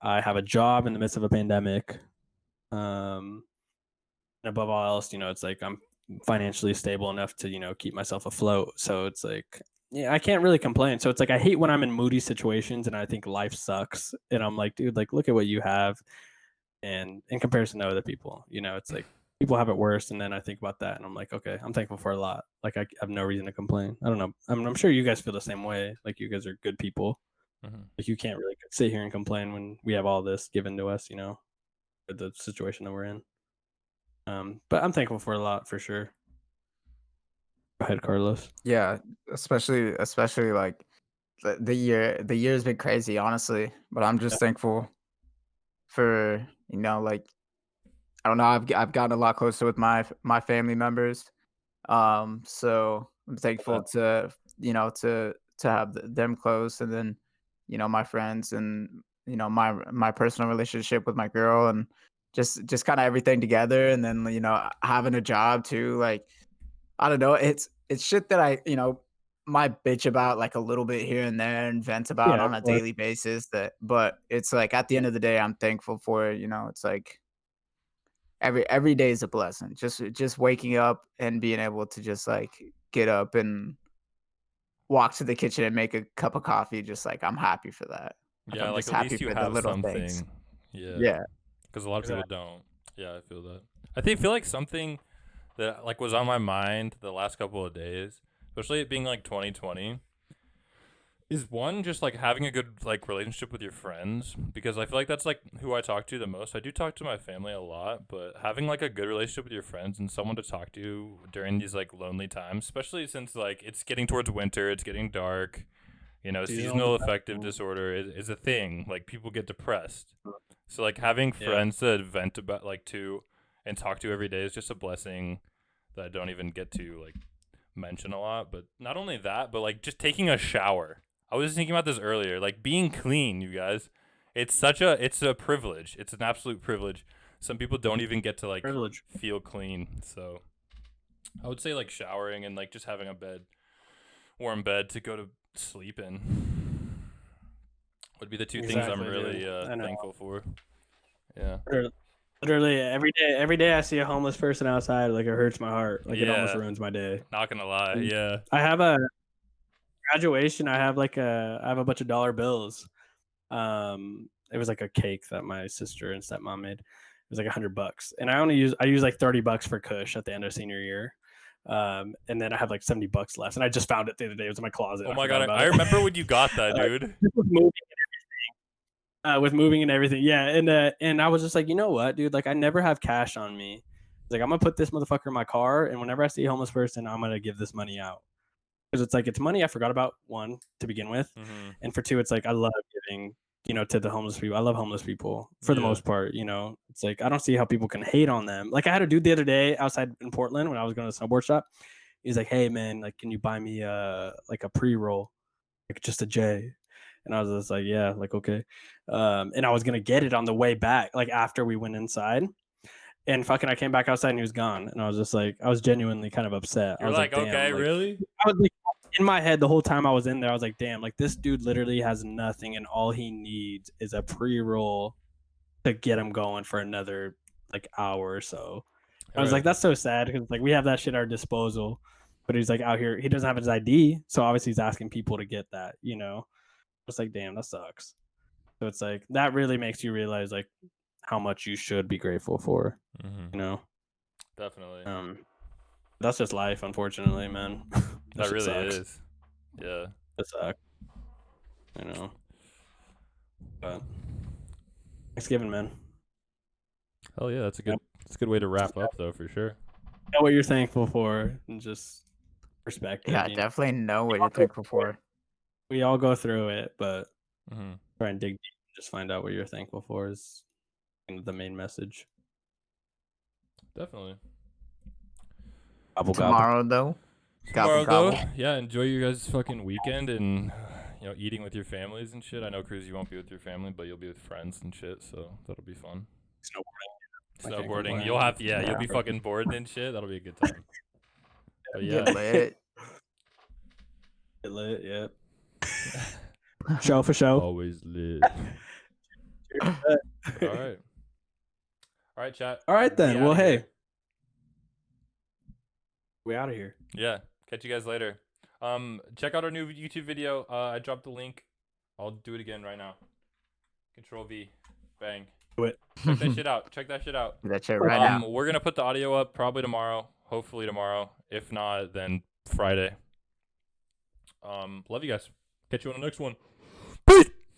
S4: I have a job in the midst of a pandemic. And above all else, it's like I'm financially stable enough to, keep myself afloat. So it's like, yeah, I can't really complain. So it's like I hate when I'm in moody situations and I think life sucks. And I'm like, dude, like look at what you have. And in comparison to other people, it's like people have it worse. And then I think about that and I'm like, okay, I'm thankful for a lot. Like I have no reason to complain. I don't know. I'm sure you guys feel the same way. Like you guys are good people. Like, you can't really sit here and complain when we have all this given to us, for the situation that we're in. But I'm thankful for a lot for sure. Go ahead, Carlos.
S1: Yeah, especially like the year's been crazy, honestly. But I'm
S4: Yeah.
S1: just thankful for like I don't know. I've gotten a lot closer with my family members. So I'm thankful to to have them close, and then my friends, and my personal relationship with my girl, and just kind of everything together, and then having a job too. Like I don't know, it's shit that I might bitch about like a little bit here and there and vent about
S4: Yeah,
S1: on
S4: of
S1: a
S4: course.
S1: daily basis. But it's like at the end of the day, I'm thankful for it. It's like every day is a blessing. Just waking up and being able to just like get up and walk to the kitchen and make a cup of coffee. Just like I'm happy for that. Like
S3: Yeah,
S1: I'm
S3: like
S1: just
S3: at
S1: happy
S3: least you
S1: for the
S3: have
S1: little things.
S3: something. Yeah,
S1: Yeah.
S3: because a lot of people
S4: Exactly.
S3: don't. Yeah, I feel that. I feel like something that like was on my mind the last couple of days, especially it being like 2020, is one just like having a good like relationship with your friends, because I feel like that's like who I talk to the most. I do talk to my family a lot, but having like a good relationship with your friends and someone to talk to during these like lonely times, especially since like it's getting towards winter, it's getting dark.
S4: Dude,
S3: Seasonal affective disorder is a thing. Like people get depressed. So like having
S4: Yeah.
S3: friends to vent about like to and talk to every day is just a blessing that I don't even get to like mention a lot. But not only that, but like just taking a shower. I was just thinking about this earlier. Like being clean, you guys. It's a privilege. It's an absolute privilege. Some people don't even get to like
S4: Privilege.
S3: feel clean. So I would say like showering and like just having a warm bed to go to sleep in would be the two things I'm
S4: Exactly,
S3: really
S4: dude. I know.
S3: thankful for. Yeah.
S4: Literally every day I see a homeless person outside, like it hurts my heart. Like it almost
S3: Yeah.
S4: ruins my day.
S3: Not gonna lie.
S4: And
S3: Yeah.
S4: I have a graduation. I have a bunch of dollar bills. It was like a cake that my sister and stepmom made. It was like $100, and I use like $30 for Kush at the end of senior year. And then I have like $70 left, and I just found it the other day. It was in my closet.
S3: Oh
S4: I
S3: my
S4: forgot
S3: god,
S4: about
S3: I
S4: it.
S3: remember when you got that, dude.
S4: This was moving with moving and everything. Yeah, and I was just like, you know what, dude? Like I never have cash on me. Like I'm gonna put this motherfucker in my car, and whenever I see a homeless person, I'm gonna give this money out because it's like it's money I forgot about, one, to begin with, and for two, it's like I love giving to the homeless people. I love homeless people for the
S3: Yeah.
S4: most part. It's like I don't see how people can hate on them. Like I had a dude the other day outside in Portland when I was going to the snowboard shop. He's like, hey man, like can you buy me like a pre-roll, like just a J? And I was just like, yeah, like okay. And I was gonna get it on the way back, like after we went inside. And fucking I came back outside and he was gone. And I was just like, I was genuinely kind of upset. I
S3: You're
S4: was like,
S3: like,
S4: damn,
S3: okay,
S4: like
S3: really?
S4: I was like in my head the whole time I was in there, I was like, damn, like this dude literally has nothing and all he needs is a pre-roll to get him going for another like hour or so. I was
S3: Right.
S4: like, that's so sad because like we have that shit at our disposal, but he's like out here, he doesn't have his ID, so obviously he's asking people to get that. It's like, damn, that sucks. So it's like that really makes you realize like how much you should be grateful for.
S3: Definitely.
S4: That's just life, unfortunately, man.
S3: That
S4: shit
S3: really
S4: sucks.
S3: is. Yeah.
S4: It sucks. But Thanksgiving, man.
S3: Hell yeah, that's a good way to wrap up though, for sure.
S4: Know what you're thankful for and just perspective.
S1: Yeah, definitely know what you're thankful for.
S4: We all go through it, but
S3: Mm-hmm.
S4: try and dig deep and just find out what you're thankful for is the main message.
S3: Definitely.
S4: Gobble,
S1: Tomorrow though,
S3: Tomorrow
S1: gobble,
S3: though,
S1: gobble.
S3: yeah, enjoy your guys' fucking weekend and eating with your families and shit. I know, Cruz, you won't be with your family, but you'll be with friends and shit, so that'll be fun. Snowboarding. You'll have you'll be fucking bored and shit. That'll be a good time. But yeah.
S1: Get lit.
S4: Get lit, yep. Show for show.
S3: Always lit. All right. All right, chat.
S4: All right then.
S3: We
S4: Well,
S3: outta
S4: hey.
S3: here.
S4: We out of here.
S3: Yeah. Catch you guys later. Check out our new YouTube video. I dropped the link. I'll do it again right now. Control V. Bang.
S4: Do it.
S3: Check that shit out. Check that shit out.
S1: Do that shit right now.
S3: We're gonna put the audio up probably tomorrow. Hopefully tomorrow. If not, then Friday. Love you guys. Catch you on the next one.